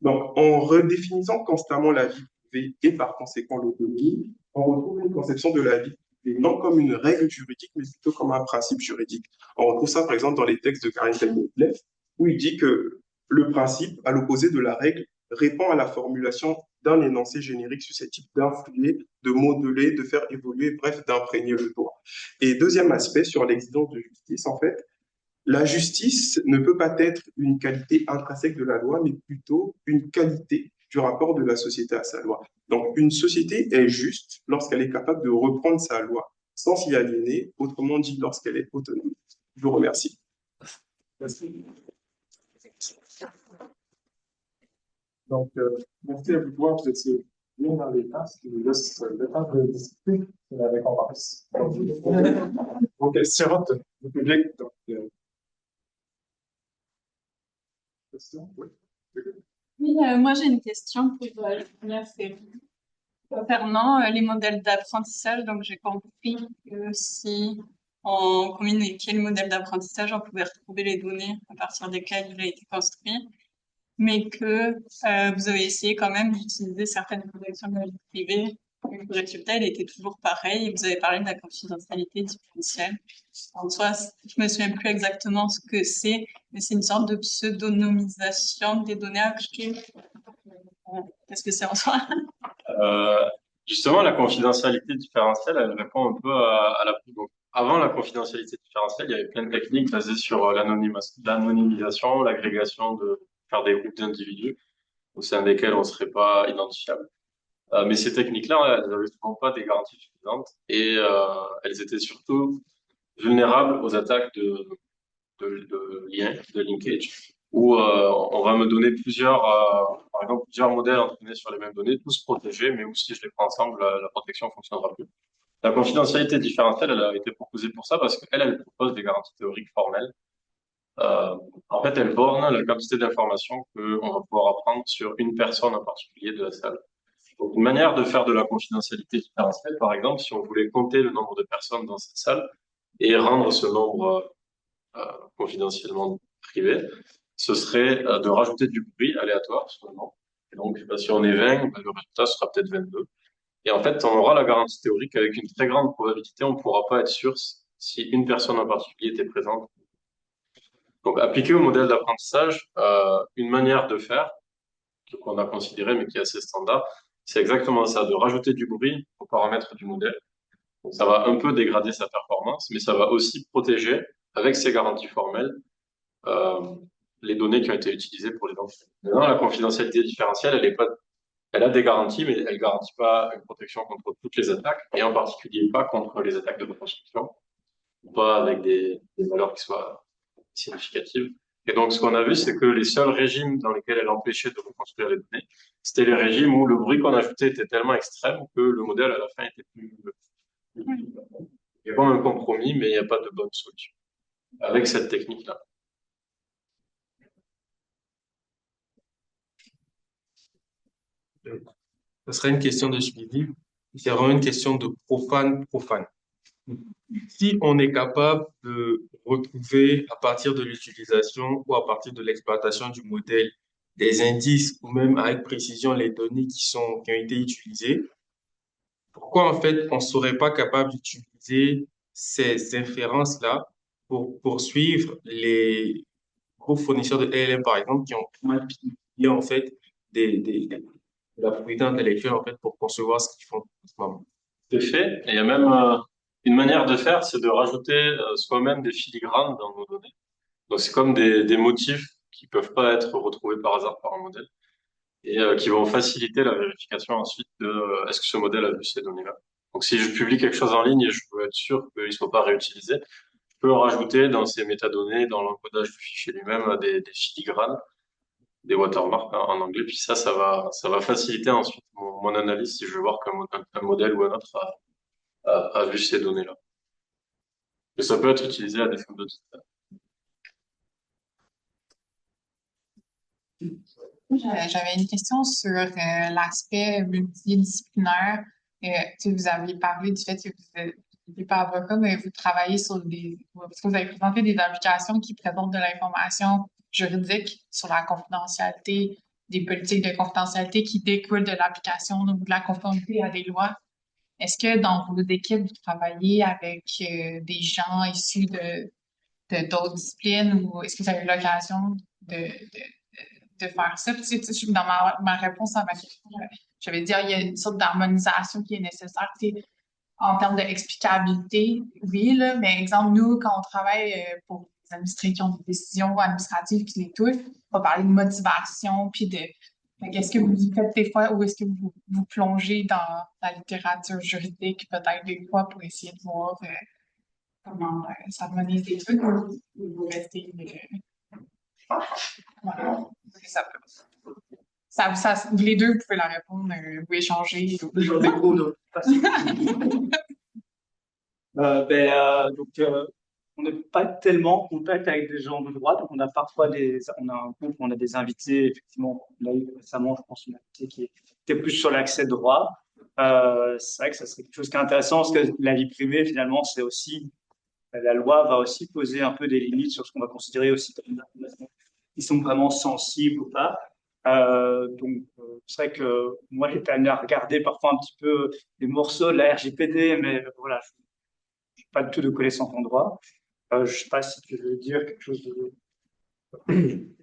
Donc, en redéfinissant constamment la vie privée et par conséquent l'autonomie, on retrouve une conception de la vie privée non comme une règle juridique, mais plutôt comme un principe juridique. On retrouve ça, par exemple, dans les textes de Karin Telmont-Leff, où il dit que le principe, à l'opposé de la règle, répond à la formulation d'un énoncé générique susceptible d'influer, de modeler, de faire évoluer, bref, d'imprégner le droit. Et deuxième aspect sur l'exigence de justice, en fait, la justice ne peut pas être une qualité intrinsèque de la loi, mais plutôt une qualité du rapport de la société à sa loi. Donc, une société est juste lorsqu'elle est capable de reprendre sa loi sans s'y aliéner, autrement dit, lorsqu'elle est autonome. Je vous remercie. Merci. Donc, merci à vous trois, vous étiez bien dans les temps, ce qui nous laisse le temps de discuter de la récompense. Donc, vos questions du public. Donc, questions? Oui. Oui, moi j'ai une question pour la première série. Concernant les modèles d'apprentissage, donc j'ai compris que si on communiquait le modèle d'apprentissage, on pouvait retrouver les données à partir desquelles il a été construit, mais que vous avez essayé quand même d'utiliser certaines protections de la vie privée. Le résultat, il était toujours pareil. Et vous avez parlé de la confidentialité différentielle. En soi, je me souviens plus exactement ce que c'est, mais c'est une sorte de pseudonymisation des données achetées. Qu'est-ce que c'est en soi? Justement, la confidentialité différentielle, elle répond un peu à la... Donc, avant la confidentialité différentielle, il y avait plein de techniques basées sur l'anonymisation, l'agrégation de faire des groupes d'individus au sein desquels on serait pas identifiable. Mais ces techniques-là, elles n'avaient souvent pas des garanties suffisantes et elles étaient surtout vulnérables aux attaques de liens, de linkage, où on va me donner par exemple, plusieurs modèles entraînés sur les mêmes données, tous protégés, mais où si je les prends ensemble, la protection ne fonctionnera plus. La confidentialité différentielle, elle a été proposée pour ça parce elle propose des garanties théoriques formelles. En fait, elle borne la quantité d'informations qu'on va pouvoir apprendre sur une personne en particulier de la salle. Donc, une manière de faire de la confidentialité différentielle, par exemple, si on voulait compter le nombre de personnes dans cette salle et rendre ce nombre confidentiellement privé, ce serait de rajouter du bruit aléatoire seulement. Et donc, si on est 20, le résultat sera peut-être 22. Et en fait, on aura la garantie théorique avec une très grande probabilité, on ne pourra pas être sûr si une personne en particulier était présente. Donc, appliqué au modèle d'apprentissage, une manière de faire, qu'on a considéré mais qui est assez standard, c'est exactement ça, de rajouter du bruit aux paramètres du modèle. Donc, ça va un peu dégrader sa performance, mais ça va aussi protéger, avec ces garanties formelles, les données qui ont été utilisées pour les enfants. Maintenant, la confidentialité différentielle, elle a des garanties, mais elle garantit pas une protection contre toutes les attaques, et en particulier pas contre les attaques de reconstruction, pas avec des valeurs qui soient significatives. Et donc, ce qu'on a vu, c'est que les seuls régimes dans lesquels elle empêchait de reconstruire les données, c'était les régimes où le bruit qu'on ajoutait était tellement extrême que le modèle, à la fin, était plus... Il y a pas un compromis, mais il n'y a pas de bonne solution avec cette technique-là. ce serait une question de suivi. C'est vraiment une question de profane. Si on est capable de retrouver à partir de l'utilisation ou à partir de l'exploitation du modèle des indices ou même avec précision les données qui ont été utilisées, pourquoi en fait on serait pas capable d'utiliser ces inférences-là pour poursuivre les gros fournisseurs de LLM par exemple qui ont mal pillé en fait de la propriété intellectuelle en fait pour concevoir ce qu'ils font en ce moment. C'est fait. Et il y a même une manière de faire, c'est de rajouter soi-même des filigranes dans nos données. Donc c'est comme des motifs qui peuvent pas être retrouvés par hasard par un modèle et qui vont faciliter la vérification ensuite de est-ce que ce modèle a vu ces données-là. Donc si je publie quelque chose en ligne et je veux être sûr qu'il ne soit pas réutilisé, je peux rajouter dans ces métadonnées, dans l'encodage du fichier lui-même, des filigranes, des watermarks en anglais. Puis ça va faciliter ensuite mon analyse si je veux voir qu'un modèle ou un autre a vu ces données-là. Et ça peut être utilisé à des fins de tutelle. J'avais une question sur l'aspect multidisciplinaire. Vous aviez parlé du fait que vous n'êtes pas avocat, mais vous travaillez sur parce que vous avez présenté des applications qui présentent de l'information juridique sur la confidentialité, des politiques de confidentialité qui découlent de l'application, donc de la conformité à des lois. Est-ce que dans vos équipes, vous travaillez avec des gens issus de d'autres disciplines ou est-ce que vous avez eu l'occasion de faire ça? Puis, dans ma réponse à ma question, j'avais dit, il y a une sorte d'harmonisation qui est nécessaire. En termes d'explicabilité, oui, là, mais exemple, nous, quand on travaille pour les administrés qui ont des décisions administratives qui les touchent, on va parler de motivation, puis de qu'est-ce que vous faites des fois, ou est-ce que vous plongez dans la littérature juridique, peut-être des fois, pour essayer de voir comment s'harmoniser des trucs, ou vous restez... voilà. Les deux, vous pouvez la répondre, vous échanger. J'en découvre d'autres. On n'est pas tellement en contact avec des gens de droit, donc on a parfois on a un groupe où on a des invités, effectivement, on a eu récemment, je pense, une invitée qui était plus sur l'accès droit. C'est vrai que ça serait quelque chose qui est intéressant, parce que la vie privée, finalement, c'est aussi, la loi va aussi poser un peu des limites sur ce qu'on va considérer aussi comme des informations qui sont vraiment sensibles ou pas. C'est vrai que moi, j'étais amené à regarder parfois un petit peu des morceaux de la RGPD, mais voilà, je n'ai pas du tout de connaissances en droit. Je ne sais pas si tu veux dire quelque chose de...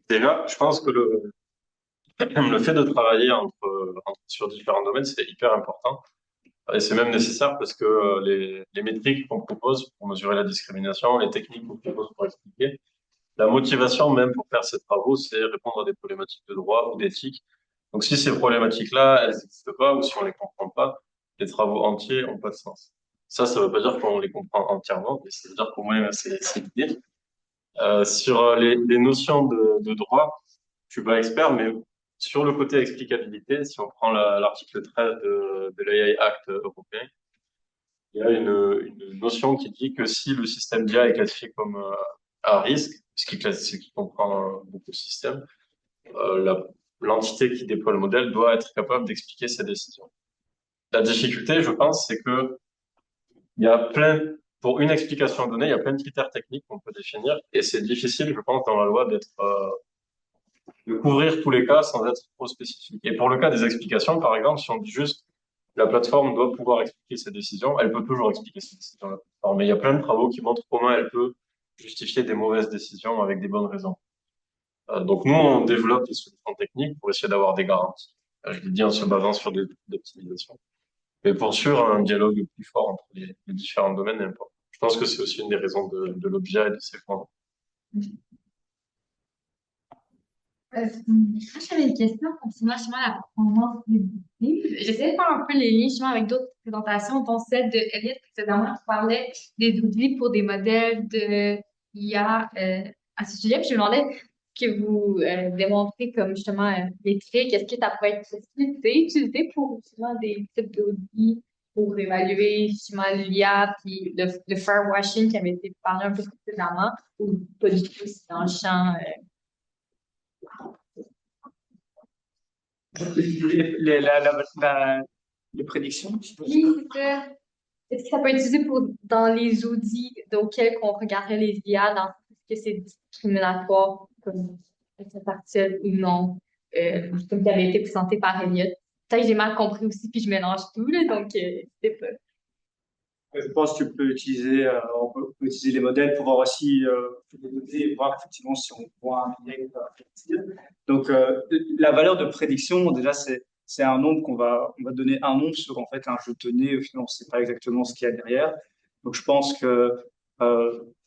Déjà, je pense que le fait de travailler sur différents domaines, c'est hyper important. Et c'est même nécessaire parce que les métriques qu'on propose pour mesurer la discrimination, les techniques qu'on propose pour expliquer, la motivation même pour faire ces travaux, c'est répondre à des problématiques de droit ou d'éthique. Donc si ces problématiques-là, elles n'existent pas ou si on les comprend pas, les travaux entiers n'ont pas de sens. Ça veut pas dire qu'on les comprend entièrement, mais ça veut dire qu'au moins c'est l'idée. Sur les notions de droit, je suis pas expert, mais sur le côté explicabilité, si on prend l'article 13 de l'AI Act européen, il y a une notion qui dit que si le système d'IA est classifié comme à risque, ce qui comprend beaucoup de systèmes, l'entité qui déploie le modèle doit être capable d'expliquer ses décisions. La difficulté, je pense, c'est que il y a pour une explication donnée, il y a plein de critères techniques qu'on peut définir et c'est difficile, je pense, dans la loi de couvrir tous les cas sans être trop spécifique. Et pour le cas des explications, par exemple, si on dit juste la plateforme doit pouvoir expliquer ses décisions, elle peut toujours expliquer ses décisions. Mais il y a plein de travaux qui montrent comment elle peut justifier des mauvaises décisions avec des bonnes raisons. Donc nous, on développe des solutions techniques pour essayer d'avoir des garanties. Je l'ai dit en se basant sur des optimisations. Mais pour sûr, un dialogue plus fort entre les différents domaines est important. Je pense que c'est aussi une des raisons de l'objet et de ses fonds. Moi, j'avais une question concernant justement la performance des outils. J'essaie de faire un peu les liens justement avec d'autres présentations, dont celle de Elliot précédemment qui parlait des outils pour des modèles de IA à ce sujet. Puis je me demandais que vous démontrez comme justement les traits, qu'est-ce que ça pourrait être utilisé pour justement des types d'outils pour évaluer justement l'IA, puis le fairwashing qui avait été parlé un peu précédemment, ou pas du tout, c'est dans le champ. Les prédictions. Oui, c'est ça. Est-ce que ça peut être utilisé dans les audits auxquels on regarderait les IA, dans ce que c'est discriminatoire comme intelligence artificielle ou non, comme qui avait été présenté par Elliot. Peut-être que j'ai mal compris aussi, puis je mélange tout, là, donc c'est pas. Je pense que tu peux utiliser, on peut utiliser les modèles pour voir aussi les données et voir effectivement si on voit un lien fertile. Donc, la valeur de prédiction, déjà, c'est un nombre on va donner un nombre sur en fait un jeu de données. Au final, on ne sait pas exactement ce qu'il y a derrière. Donc, je pense que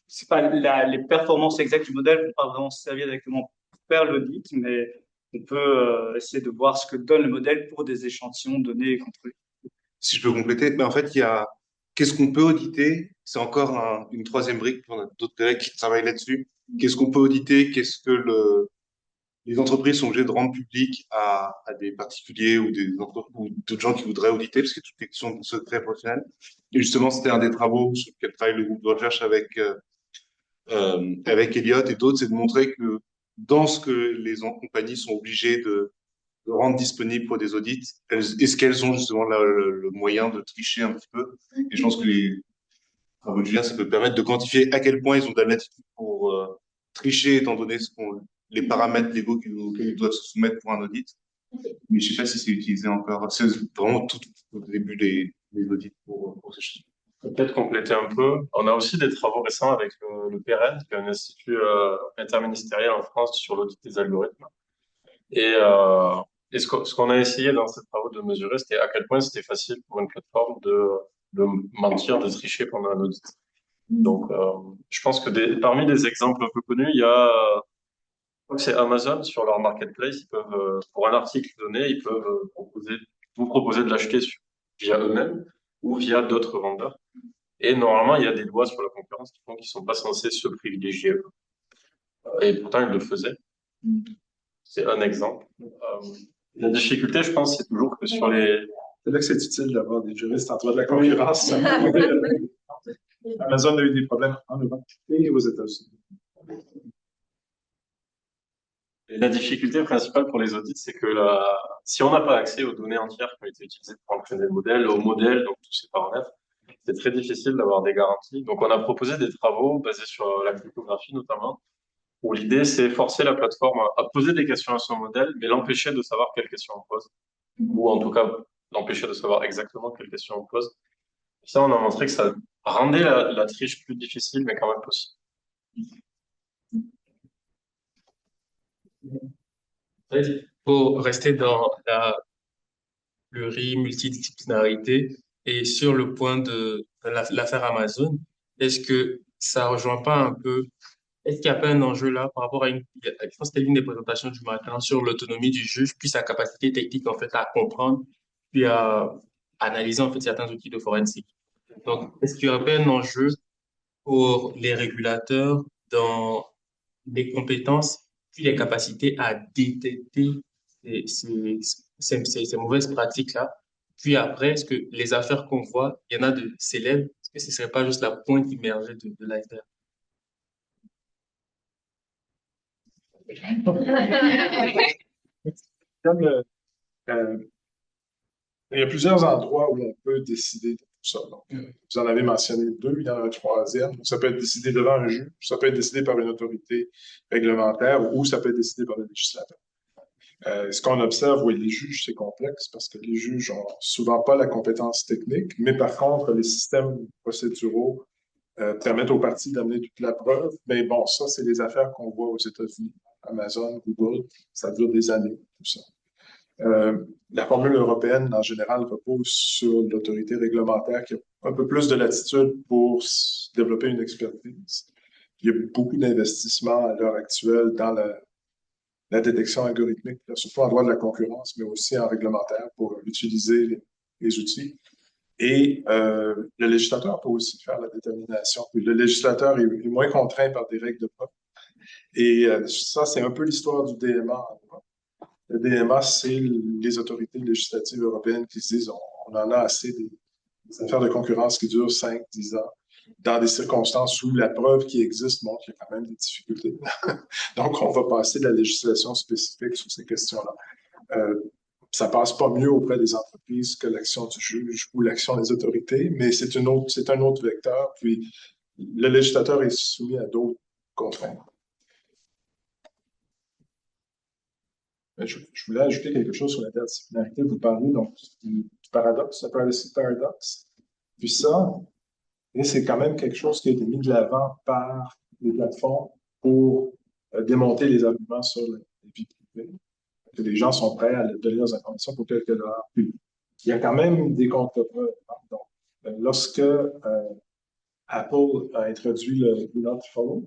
c'est pas les performances exactes du modèle vont pas vraiment servir directement pour faire l'audit, mais on peut essayer de voir ce que donne le modèle pour des échantillons donnés et contrôlés. Si je peux compléter, ben en fait, il y a qu'est-ce qu'on peut auditer? C'est encore une troisième brique. On a d'autres collègues qui travaillent là-dessus. Qu'est-ce qu'on peut auditer? Qu'est-ce que les entreprises sont obligées de rendre public à des particuliers ou ou d'autres gens qui voudraient auditer, parce que toutes les questions de secret professionnel. Et justement, c'était un des travaux sur lequel travaille le groupe de recherche avec Elliott et d'autres, c'est de montrer que dans ce que les compagnies sont obligées de rendre disponible pour des audits, est-ce qu'elles ont justement le moyen de tricher un petit peu? Et je pense que les travaux de Julien, ça peut permettre de quantifier à quel point ils ont de la latitude pour tricher, étant donné les paramètres légaux auxquels ils doivent se soumettre pour un audit. Mais je sais pas si c'est utilisé encore. C'est vraiment tout au début des audits pour ces choses. Peut-être compléter un peu. On a aussi des travaux récents avec le PRN, qui est un institut interministériel en France sur l'audit des algorithmes. Et ce qu'on a essayé dans ces travaux de mesurer, c'était à quel point c'était facile pour une plateforme de mentir, de tricher pendant un audit. Donc, je pense que parmi les exemples un peu connus, il y a, je crois que c'est Amazon sur leur marketplace, ils peuvent, pour un article donné, ils peuvent vous proposer de l'acheter via eux-mêmes ou via d'autres vendeurs. Et normalement, il y a des lois sur la concurrence qui font qu'ils sont pas censés se privilégier. Et pourtant, ils le faisaient. C'est un exemple. La difficulté, je pense, c'est toujours que sur les... C'est là que c'est utile d'avoir des juristes en droit de la concurrence. Amazon a eu des problèmes en Europe et aux États-Unis. Et la difficulté principale pour les audits, c'est que si on n'a pas accès aux données entières qui ont été utilisées pour entraîner le modèle, au modèle, donc tous ces paramètres, c'est très difficile d'avoir des garanties. Donc, on a proposé des travaux basés sur la cryptographie notamment, où l'idée, c'est forcer la plateforme à poser des questions à son modèle, mais l'empêcher de savoir quelles questions on pose. Ou en tout cas, l'empêcher de savoir exactement quelles questions on pose. Et ça, on a montré que ça rendait la triche plus difficile, mais quand même possible. Pour rester dans la plurimultidisciplinarité et sur le point de l'affaire Amazon, est-ce que ça rejoint pas un peu, est-ce qu'il n'y a pas un enjeu là par rapport à je pense que c'était l'une des présentations du matin sur l'autonomie du juge, puis sa capacité technique en fait à comprendre, puis à analyser en fait certains outils de forensique. Donc, est-ce qu'il y aurait pas un enjeu pour les régulateurs dans les compétences puis les capacités à détecter ces mauvaises pratiques-là. Puis après, est-ce que les affaires qu'on voit, il y en a de célèbres, est-ce que ce ne serait pas juste la pointe immergée de l'iceberg? Comme, il y a plusieurs endroits où on peut décider de tout ça. Donc, vous en avez mentionné deux, il y en a un troisième. Ça peut être décidé devant un juge, ça peut être décidé par une autorité réglementaire ou ça peut être décidé par le législateur. Ce qu'on observe, oui, les juges, c'est complexe parce que les juges n'ont souvent pas la compétence technique, mais par contre, les systèmes procéduraux permettent aux parties d'amener toute la preuve. Mais bon, ça, c'est des affaires qu'on voit aux États-Unis. Amazon, Google, ça dure des années, tout ça. La formule européenne, en général, repose sur l'autorité réglementaire qui a un peu plus de latitude pour développer une expertise. Il y a beaucoup d'investissements à l'heure actuelle dans la détection algorithmique, surtout en droit de la concurrence, mais aussi en réglementaire pour utiliser les outils. Et le législateur peut aussi faire la détermination. Puis le législateur est moins contraint par des règles de preuve. Et ça, c'est un peu l'histoire du DMA. Le DMA, c'est les autorités législatives européennes qui se disent on en a assez des affaires de concurrence qui durent 5, 10 ans, dans des circonstances où la preuve qui existe montre qu'il y a quand même des difficultés. Donc, on va passer de la législation spécifique sur ces questions-là. ça passe pas mieux auprès des entreprises que l'action du juge ou l'action des autorités, mais c'est un autre vecteur. Puis le législateur est soumis à d'autres contraintes. Je voulais ajouter quelque chose sur l'interdisciplinarité. Vous parlez donc du paradoxe, le privacy paradox. Puis ça, c'est quand même quelque chose qui a été mis de l'avant par les plateformes pour démonter les arguments sur la vie privée. Que les gens sont prêts à donner leurs informations pour quelques dollars. Puis, il y a quand même des contre-preuves. Donc, lorsque Apple a introduit le Do Not Follow,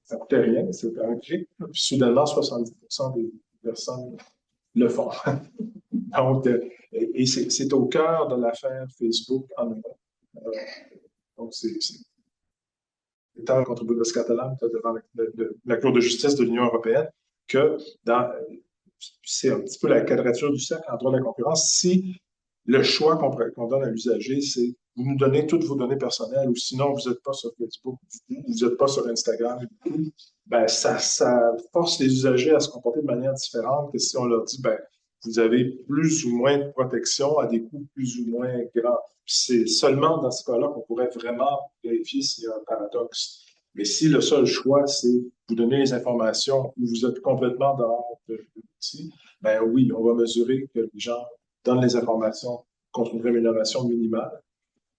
ça ne coûtait rien, c'était un clic, puis soudainement, 70% des personnes le font. Donc, et c'est au cœur de l'affaire Facebook en Europe. Donc, étant contre Boudès Catalan devant la Cour de justice de l'Union européenne, que c'est un petit peu la quadrature du cercle en droit de la concurrence. Si le choix qu'on donne à l'usager, c'est vous nous donnez toutes vos données personnelles ou sinon vous n'êtes pas sur Facebook, vous n'êtes pas sur Instagram, ben ça force les usagers à se comporter de manière différente que si on leur dit, ben vous avez plus ou moins de protection à des coûts plus ou moins grands. C'est seulement dans ce cas-là qu'on pourrait vraiment vérifier s'il y a un paradoxe. Mais si le seul choix, c'est vous donner les informations où vous êtes complètement dans l'outil, ben oui, on va mesurer que les gens donnent les informations contre une rémunération minimale.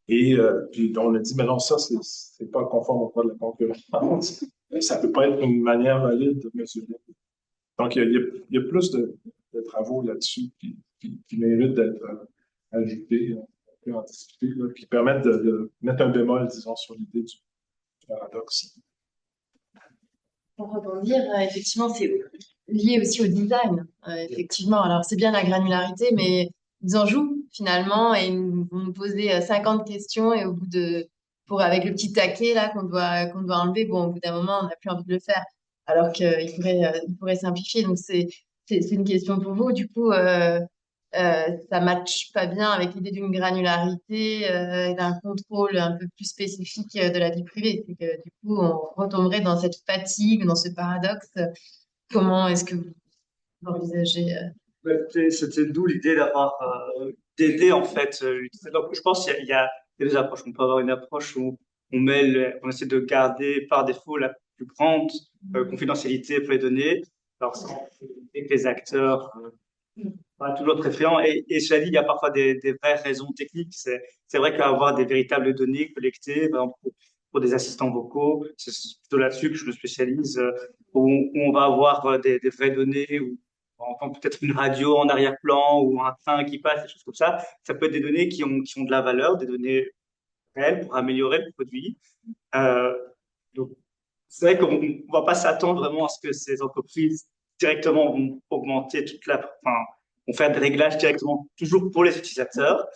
Et puis on a dit, mais non, ça, c'est pas conforme au droit de la concurrence. Ça peut pas être une manière valide de mesurer. Donc, il y a plus de travaux là-dessus qui méritent d'être ajoutés, en discuter, qui permettent de mettre un bémol, disons, sur l'idée du paradoxe. Pour rebondir, effectivement, c'est lié aussi au design. Effectivement, alors c'est bien la granularité, mais ils en jouent finalement et ils vont nous poser 50 questions et au bout avec le petit taquet là qu'on doit enlever, bon, au bout d'un moment, on n'a plus envie de le faire. Alors qu'il pourrait simplifier. Donc c'est une question pour vous. Du coup, ça matche pas bien avec l'idée d'une granularité, d'un contrôle un peu plus spécifique de la vie privée. C'est que du coup, on retomberait dans cette fatigue, dans ce paradoxe. Comment est-ce que vous envisagez C'était d'où l'idée d'aider en fait. Donc, je pense qu'il y a des approches. On peut avoir une approche où on essaie de garder par défaut la plus grande confidentialité pour les données. Alors, et que les acteurs pas toujours très friands. Et cela dit, il y a parfois des vraies raisons techniques. C'est vrai qu'avoir des véritables données collectées, par exemple, pour des assistants vocaux, c'est plutôt là-dessus que je me spécialise, où on va avoir des vraies données, où on entend peut-être une radio en arrière-plan ou un train qui passe, des choses comme ça. Ça peut être des données qui ont de la valeur, des données réelles pour améliorer le produit. Donc, c'est vrai qu'on ne va pas s'attendre vraiment à ce que ces entreprises directement vont augmenter vont faire des réglages directement toujours pour les utilisateurs.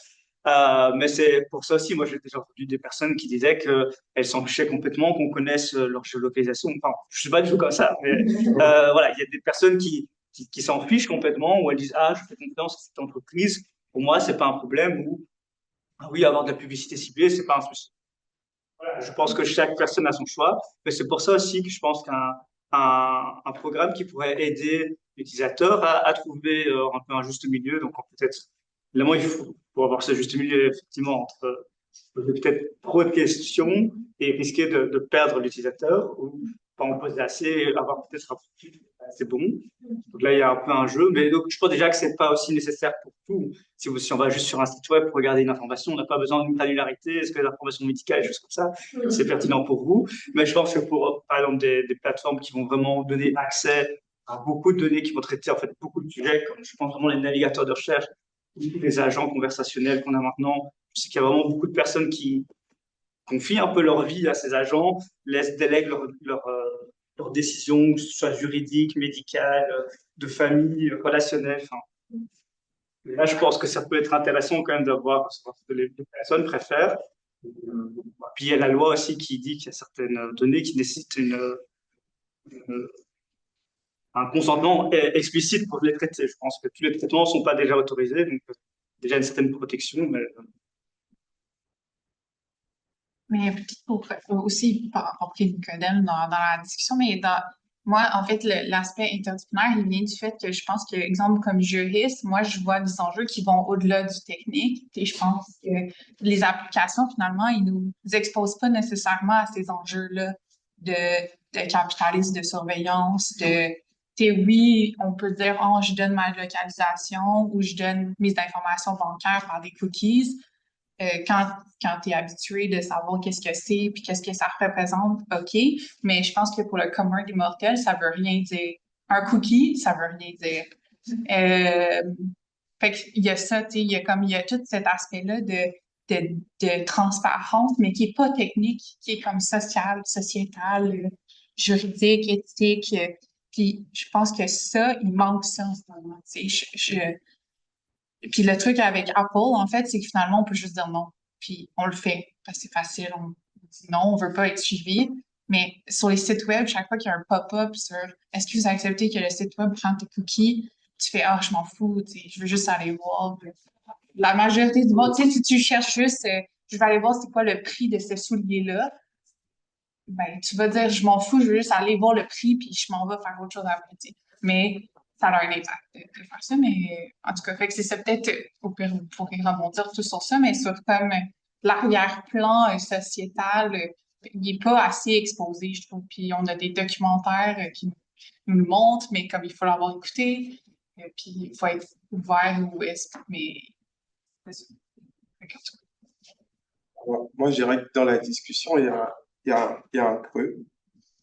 Mais c'est pour ça aussi, moi j'ai déjà entendu des personnes qui disaient qu'elles s'en fichaient complètement, qu'on connaisse leur géolocalisation. Enfin, je suis pas du tout comme ça, mais voilà, il y a des personnes qui s'en fichent complètement, où elles disent ah, je fais confiance à cette entreprise. Pour moi, c'est pas un problème. Ou ah oui, avoir de la publicité ciblée, c'est pas un souci. Voilà, je pense que chaque personne a son choix, mais c'est pour ça aussi que je pense qu'un programme qui pourrait aider l'utilisateur à trouver un peu un juste milieu. Donc peut-être, évidemment, il faut pour avoir ce juste milieu effectivement entre peut-être trop de questions et risquer de perdre l'utilisateur ou pas en poser assez, avoir peut-être un profil assez bon. Donc là, il y a un peu un jeu, mais donc je pense déjà que c'est pas aussi nécessaire pour tout. Si on va juste sur un site web pour regarder une information, on n'a pas besoin d'une granularité. Est-ce que l'information médicale, des choses comme ça, c'est pertinent pour vous? Mais je pense que pour, par exemple, des plateformes qui vont vraiment donner accès à beaucoup de données, qui vont traiter en fait beaucoup de sujets, comme je pense vraiment les navigateurs de recherche, les agents conversationnels qu'on a maintenant. Je sais qu'il y a vraiment beaucoup de personnes qui confient un peu leur vie à ces agents, délèguent leurs décisions, que ce soit juridiques, médicales, de famille, relationnelles. Enfin, là, je pense que ça peut être intéressant quand même d'avoir ce que les personnes préfèrent. Puis il y a la loi aussi qui dit qu'il y a certaines données qui nécessitent un consentement explicite pour les traiter. Je pense que tous les traitements ne sont pas déjà autorisés, donc déjà une certaine protection, Mais peut-être pour aussi, pas rentrer Nicodème dans la discussion, mais Moi, en fait, l'aspect interdisciplinaire, il vient du fait que je pense que, exemple, comme juriste, moi, je vois des enjeux qui vont au-delà du technique. Et je pense que les applications, finalement, ils nous exposent pas nécessairement à ces enjeux-là de, de capitalisme, de surveillance, oui, on peut dire, oh, je donne ma localisation ou je donne mes informations bancaires par des cookies. Quand tu es habitué de savoir qu'est-ce que c'est puis qu'est-ce que ça représente, OK. Mais je pense que pour le commun des mortels, ça veut rien dire. Un cookie, ça veut rien dire. Fait qu'il y a ça, tu sais, il y a tout cet aspect-là de transparence, mais qui est pas technique, qui est comme social, sociétal, juridique, éthique. Puis je pense que ça, il manque ça en ce moment. Tu sais, puis le truc avec Apple, en fait, c'est que finalement, on peut juste dire non. Puis on le fait parce que c'est facile. On dit non, on veut pas être suivi. Mais sur les sites web, chaque fois qu'il y a un pop-up sur est-ce que vous acceptez que le site web prend tes cookies, tu fais je m'en fous, tu sais, je veux juste aller voir. La majorité du monde, tu sais, si tu cherches juste je vais aller voir c'est quoi le prix de ce soulier-là, ben tu vas dire je m'en fous, je veux juste aller voir le prix puis je m'en vais faire autre chose après, tu sais. Mais ça a un impact de faire ça, mais en tout cas, fait que c'est ça peut-être, au pire, vous pourrez rebondir tout sur ça, mais sur comme l'arrière-plan sociétal, il est pas assez exposé, je trouve. Puis on a des documentaires qui nous le montrent, mais comme il faut l'avoir écouté, puis il faut être ouvert mais c'est ça. Fait que, en tout Moi, je dirais que dans la discussion, il y a un creux.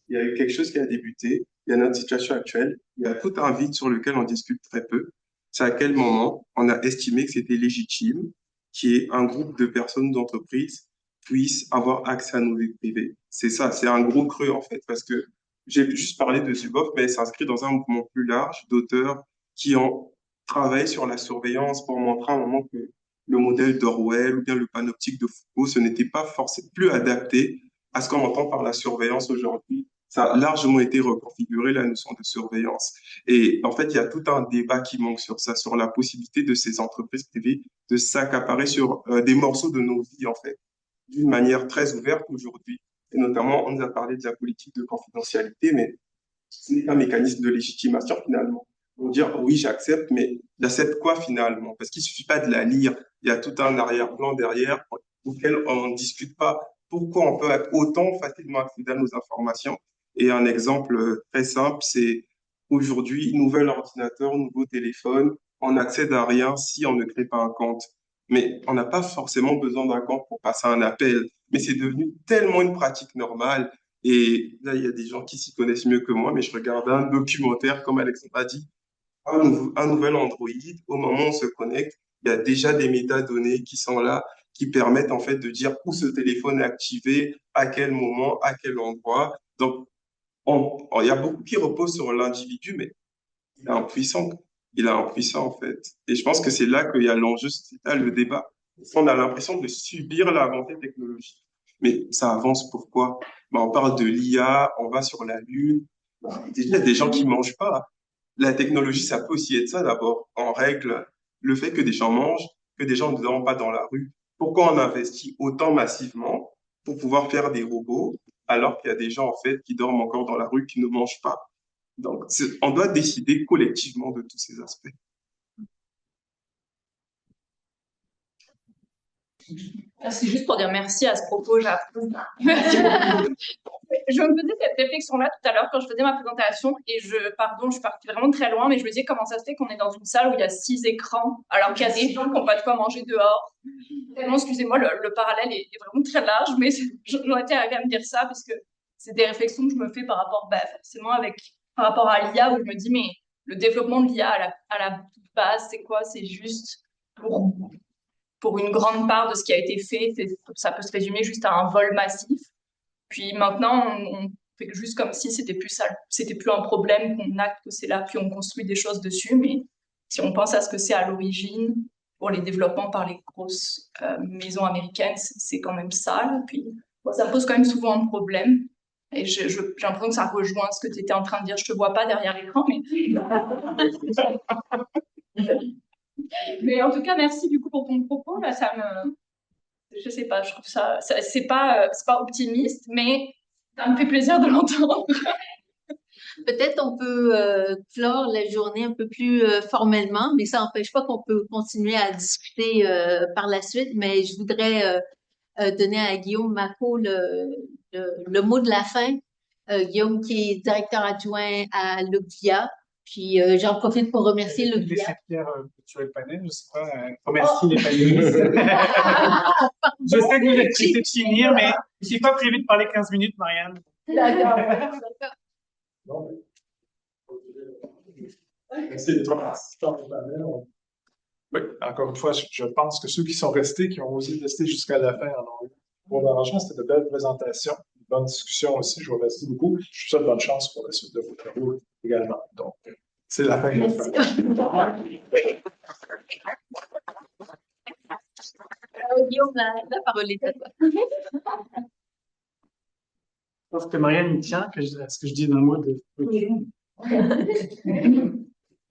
Il y a eu quelque chose qui a débuté. Il y a notre situation actuelle. Il y a tout un vide sur lequel on discute très peu. C'est à quel moment on a estimé que c'était légitime qu'il y ait un groupe de personnes d'entreprise puissent avoir accès à nos vies privées. C'est ça, c'est un gros creux en fait, parce que j'ai juste parlé de Zuboff, mais elle s'inscrit dans un mouvement plus large d'auteurs qui ont travaillé sur la surveillance pour montrer à un moment que le modèle d'Orwell ou bien le panoptique de Foucault, ce n'était pas forcément plus adapté à ce qu'on entend par la surveillance aujourd'hui. Ça a largement été reconfiguré, la notion de surveillance. Et en fait, il y a tout un débat qui manque sur ça, sur la possibilité de ces entreprises privées de s'accaparer sur des morceaux de nos vies, en fait, d'une manière très ouverte aujourd'hui. Et notamment, on nous a parlé de la politique de confidentialité, mais ce n'est pas un mécanisme de légitimation finalement. Pour dire oui, j'accepte, mais j'accepte quoi finalement? Parce qu'il suffit pas de la lire. Il y a tout un arrière-plan derrière auquel on ne discute pas. Pourquoi on peut autant facilement accéder à nos informations? Et un exemple très simple, c'est aujourd'hui, nouvel ordinateur, nouveau téléphone, on n'accède à rien si on ne crée pas un compte. Mais on n'a pas forcément besoin d'un compte pour passer un appel. Mais c'est devenu tellement une pratique normale. Et là, il y a des gens qui s'y connaissent mieux que moi, mais je regarde un documentaire, comme Alexandre a dit, un nouvel Android. Au moment où on se connecte, il y a déjà des métadonnées qui sont là, qui permettent en fait de dire où ce téléphone est activé, à quel moment, à quel endroit. Donc, il y a beaucoup qui reposent sur l'individu, mais il est impuissant. Il est impuissant, en fait. Et je pense que c'est là qu'il y a l'enjeu sociétal, le débat. On a l'impression de subir l'avancée technologique. Mais ça avance pourquoi? Ben, on parle de l'IA, on va sur la Lune. Ben, déjà, il y a des gens qui mangent pas. La technologie, ça peut aussi être ça d'abord. On règle le fait que des gens mangent, que des gens ne dorment pas dans la rue. Pourquoi on investit autant massivement pour pouvoir faire des robots alors qu'il y a des gens, en fait, qui dorment encore dans la rue, qui ne mangent pas? Donc, on doit décider collectivement de tous ces aspects. C'est juste pour dire merci à ce propos, j'approuve. Je me faisais cette réflexion-là tout à l'heure quand je faisais ma présentation et pardon, je suis partie vraiment très loin, mais je me disais comment ça se fait qu'on est dans une salle où il y a 6 écrans alors qu'il y a des gens qui n'ont pas de quoi manger dehors. Tellement, excusez-moi, le parallèle est vraiment très large, mais j'en étais arrivée à me dire ça parce que c'est des réflexions que je me fais par rapport, forcément par rapport à l'IA où je me dis, mais le développement de l'IA à la base, c'est quoi? C'est juste pour une grande part de ce qui a été fait, ça peut se résumer juste à un vol massif. Puis maintenant, on fait juste comme si c'était plus ça, c'était plus un problème qu'on acte que c'est là, puis on construit des choses dessus. Mais si on pense à ce que c'est à l'origine, pour les développements par les grosses maisons américaines, c'est quand même sale. Puis ça pose quand même souvent un problème. Et j'ai l'impression que ça rejoint ce que tu étais en train de dire. Je te vois pas derrière l'écran, mais... Mais en tout cas, merci du coup pour ton propos. Là, je sais pas, je trouve c'est pas optimiste, mais ça me fait plaisir de l'entendre. Peut-être on peut clore la journée un peu plus formellement, mais ça n'empêche pas qu'on peut continuer à discuter par la suite. Mais je voudrais donner à Guillaume Macot le mot de la fin. Guillaume qui est directeur adjoint à l'OPIA. Puis j'en profite pour remercier l'OPIA. C'est Pierre tu as le panel, je sais pas, remercie les panélistes. Je sais que vous êtes pressé de finir, mais j'ai pas prévu de parler 15 minutes, Marianne. D'accord. Merci de participants au panel. Oui, encore une fois, je pense que ceux qui sont restés, qui ont osé rester jusqu'à la fin, en ont eu un bon arrangement. C'était de belles présentations, une bonne discussion aussi. Je vous remercie beaucoup. Je vous souhaite bonne chance pour la suite de vos travaux également. Donc, c'est la fin de notre panel. Guillaume, la parole est à toi. Je pense que Marianne y tient à ce que je dis d'un mot de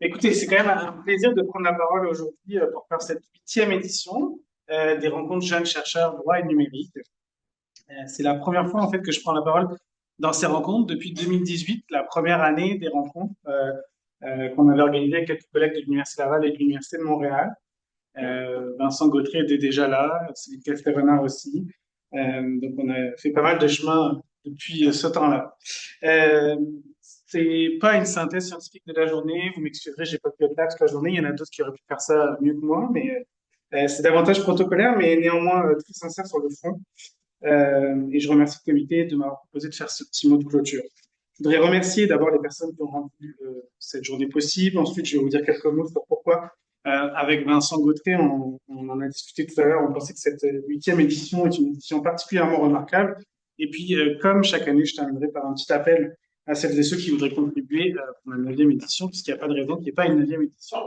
Écoutez, c'est quand même un plaisir de prendre la parole aujourd'hui pour faire cette 8e édition des rencontres jeunes chercheurs droit et numérique. C'est la première fois en fait que je prends la parole dans ces rencontres depuis 2018, la première année des rencontres qu'on avait organisées avec quelques collègues de l'Université Laval et de l'Université de Montréal. Vincent Gautry était déjà là, Céline Castelrenard aussi. Donc on a fait pas mal de chemin depuis ce temps-là. C'est pas une synthèse scientifique de la journée. Vous m'excuserez, j'ai pas pu être là toute la journée. Il y en a d'autres qui auraient pu faire ça mieux que moi, mais c'est davantage protocolaire, mais néanmoins très sincère sur le fond. Et je remercie le comité de m'avoir proposé de faire ce petit mot de clôture. Je voudrais remercier d'abord les personnes qui ont rendu cette journée possible. Ensuite, je vais vous dire quelques mots sur pourquoi. Avec Vincent Gautry, on en a discuté tout à l'heure. On pensait que cette 8e édition est une édition particulièrement remarquable. Et puis, comme chaque année, je terminerai par un petit appel à celles et ceux qui voudraient contribuer pour la 9e édition, puisqu'il n'y a pas de raison qu'il n'y ait pas une 9e édition.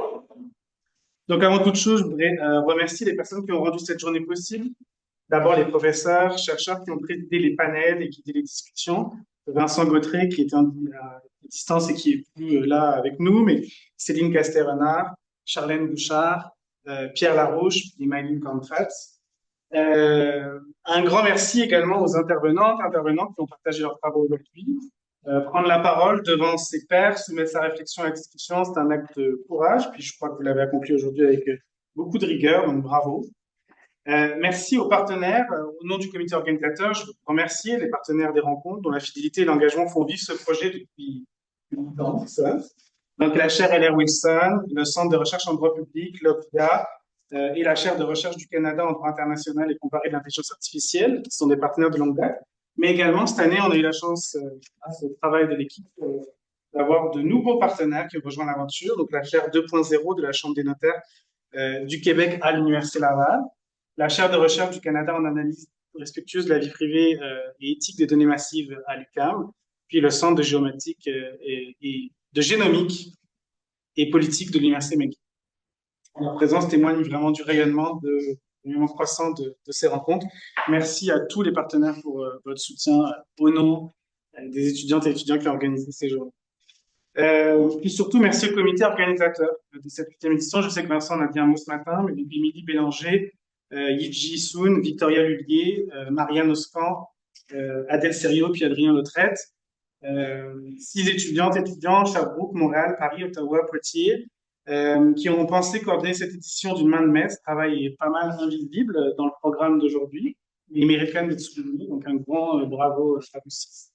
Donc, avant toute chose, je voudrais remercier les personnes qui ont rendu cette journée possible. D'abord, les professeurs, chercheurs qui ont présidé les panels et guidé les discussions. Vincent Gautry, qui est à distance et qui est plus là avec nous, mais Céline Castelrenard, Charlène Bouchard, Pierre Larouche et Maëline Cornfat. Un grand merci également aux intervenantes et intervenants qui ont partagé leurs travaux aujourd'hui. Prendre la parole devant ses pairs, soumettre sa réflexion à la discussion, c'est un acte de courage, puis je crois que vous l'avez accompli aujourd'hui avec beaucoup de rigueur, donc bravo. Merci aux partenaires. Au nom du comité organisateur, je veux remercier les partenaires des rencontres dont la fidélité et l'engagement font vivre ce projet depuis longtemps. Donc la chaire L.R. Wilson, le Centre de recherche en droit public, l'OPIA, et la chaire de recherche du Canada en droit international et comparé de l'intelligence artificielle, qui sont des partenaires de longue date. Mais également, cette année, on a eu la chance, grâce au travail de l'équipe, d'avoir de nouveaux partenaires qui ont rejoint l'aventure. Donc la chaire 2.0 de la Chambre des notaires du Québec à l'Université Laval, la chaire de recherche du Canada en analyse respectueuse de la vie privée et éthique des données massives à l'UQAM, puis le Centre de géométrique et de génomique et politique de l'Université McGill. Leur présence témoigne vraiment du rayonnement croissant de ces rencontres. Merci à tous les partenaires pour votre soutien au nom des étudiantes et étudiants qui ont organisé ces journées. Puis surtout, merci au comité organisateur de cette 8e édition. Je sais que Vincent en a dit un mot ce matin, mais depuis Émilie Bélanger, Yiji Soun, Victoria Lullier, Marianne Oscan, Adèle Serio, puis Adrien Lautrette. 6 étudiantes et étudiants, Sherbrooke, Montréal, Paris, Ottawa, Poitiers, qui ont pensé coordonner cette édition d'une main de maître. Ce travail est pas mal invisible dans le programme d'aujourd'hui, mais il mérite quand même d'être souligné. Donc un grand bravo à vous 6.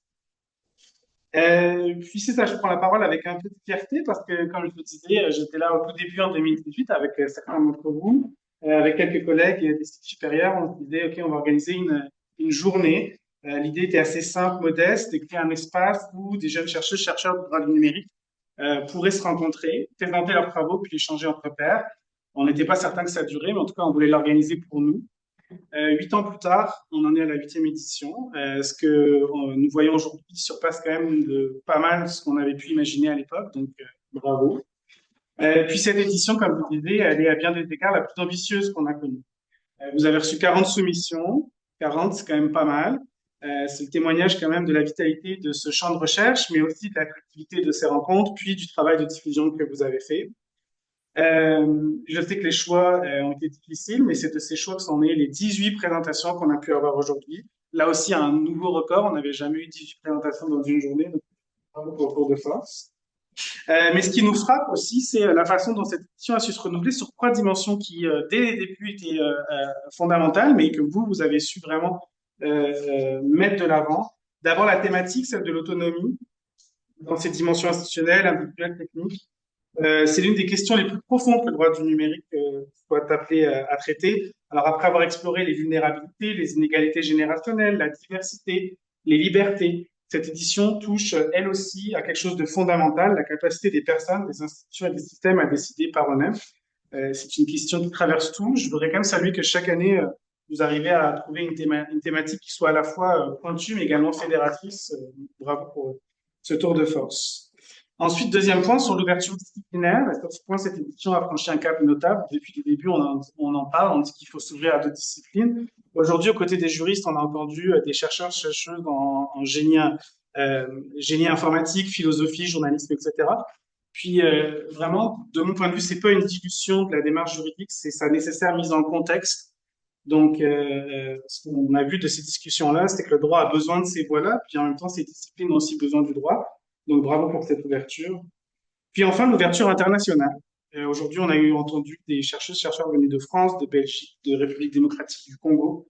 Puis c'est ça, je prends la parole avec un peu de fierté parce que, comme je vous disais, j'étais là au tout début en 2018 avec certains d'entre vous, avec quelques collègues des cycles supérieurs. On se disait, OK, on va organiser une journée. L'idée était assez simple, modeste, de créer un espace où des jeunes chercheurs de droit du numérique pourraient se rencontrer, présenter leurs travaux, puis échanger entre pairs. On n'était pas certain que ça durait, mais en tout cas, on voulait l'organiser pour nous. 8 ans plus tard, on en est à la 8e édition. Ce que nous voyons aujourd'hui surpasse quand même de pas mal ce qu'on avait pu imaginer à l'époque, donc bravo. Puis cette édition, comme vous le disiez, elle est à bien des égards la plus ambitieuse qu'on a connue. Vous avez reçu 40 soumissions, 40 c'est quand même pas mal. C'est le témoignage quand même de la vitalité de ce champ de recherche, mais aussi de la créativité de ces rencontres, puis du travail de diffusion que vous avez fait. Je sais que les choix ont été difficiles, mais c'est de ces choix que sont nées les 18 présentations qu'on a pu avoir aujourd'hui. Là aussi, un nouveau record. On n'avait jamais eu 18 présentations dans une journée. Donc au tour de force. Mais ce qui nous frappe aussi, c'est la façon dont cette édition a su se renouveler sur 3 dimensions qui, dès les débuts, étaient fondamentales, mais que vous avez su vraiment mettre de l'avant. D'abord, la thématique, celle de l'autonomie, dans ses dimensions institutionnelles, individuelles, techniques. C'est l'une des questions les plus profondes que le droit du numérique soit appelé à traiter. Alors, après avoir exploré les vulnérabilités, les inégalités générationnelles, la diversité, les libertés, cette édition touche, elle aussi, à quelque chose de fondamental, la capacité des personnes, des institutions et des systèmes à décider par eux-mêmes. C'est une question qui traverse tout. Je voudrais quand même saluer que chaque année, vous arrivez à trouver une thématique qui soit à la fois pointue, mais également fédératrice. Bravo pour ce tour de force. Ensuite, deuxième point, sur l'ouverture disciplinaire. Sur ce point, cette édition a franchi un cap notable. Depuis le début, on en parle, on dit qu'il faut s'ouvrir à d'autres disciplines. Aujourd'hui, aux côtés des juristes, on a entendu des chercheurs, chercheuses en génie informatique, philosophie, journalisme, etc. Puis, vraiment, de mon point de vue, c'est pas une dilution de la démarche juridique, c'est sa nécessaire mise en contexte. Donc, ce qu'on a vu de ces discussions-là, c'est que le droit a besoin de ces voies-là, puis en même temps, ces disciplines ont aussi besoin du droit. Donc, bravo pour cette ouverture. Puis enfin, l'ouverture internationale. Aujourd'hui, on a entendu des chercheurs venus de France, de Belgique, de République démocratique du Congo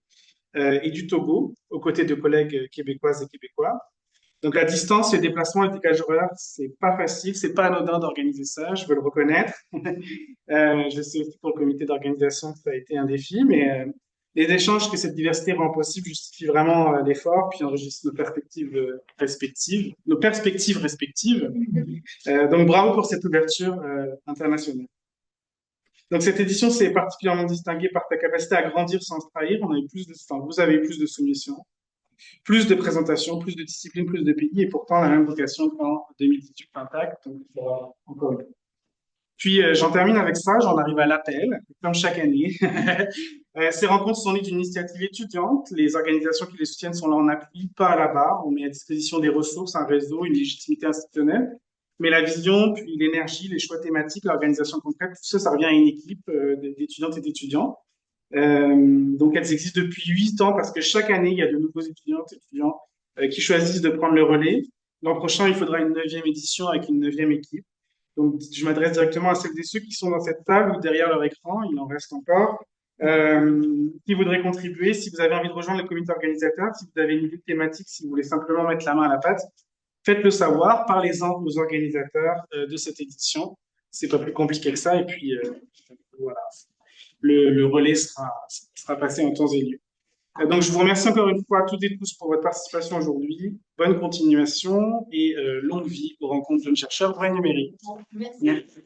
et du Togo, aux côtés de collègues québécoises et québécois. Donc, la distance, les déplacements, les décalages horaires, c'est pas facile, c'est pas anodin d'organiser ça, je veux le reconnaître. Je sais aussi pour le comité d'organisation que ça a été un défi, mais les échanges que cette diversité rend possible justifient vraiment l'effort, puis enregistrent nos perspectives respectives. Donc, bravo pour cette ouverture internationale. Donc, cette édition s'est particulièrement distinguée par ta capacité à grandir sans se trahir. Vous avez eu plus de soumissions, plus de présentations, plus de disciplines, plus de pays, et pourtant la même vocation qu'en 2018 intact. Donc, encore une fois. Puis, j'en termine avec ça, j'en arrive à l'appel, comme chaque année. Ces rencontres sont nées d'une initiative étudiante. Les organisations qui les soutiennent sont là en appui, pas à la barre. On met à disposition des ressources, un réseau, une légitimité institutionnelle. Mais la vision, puis l'énergie, les choix thématiques, l'organisation concrète, tout ça, ça revient à une équipe d'étudiantes et d'étudiants. Donc, elles existent depuis 8 ans parce que chaque année, il y a de nouveaux étudiantes et étudiants qui choisissent de prendre le relais. L'an prochain, il faudra une 9e édition avec une 9e équipe. Donc, je m'adresse directement à celles et ceux qui sont dans cette salle ou derrière leur écran, il en reste encore, qui voudraient contribuer. Si vous avez envie de rejoindre le comité organisateur, si vous avez une idée thématique, si vous voulez simplement mettre la main à la pâte, faites-le savoir, parlez-en aux organisateurs de cette édition. C'est pas plus compliqué que ça. Et puis, voilà, le relais sera passé en temps et lieu. Donc, je vous remercie encore une fois toutes et tous pour votre participation aujourd'hui. Bonne continuation et longue vie aux rencontres de jeunes chercheurs vrai numérique. Merci. Merci.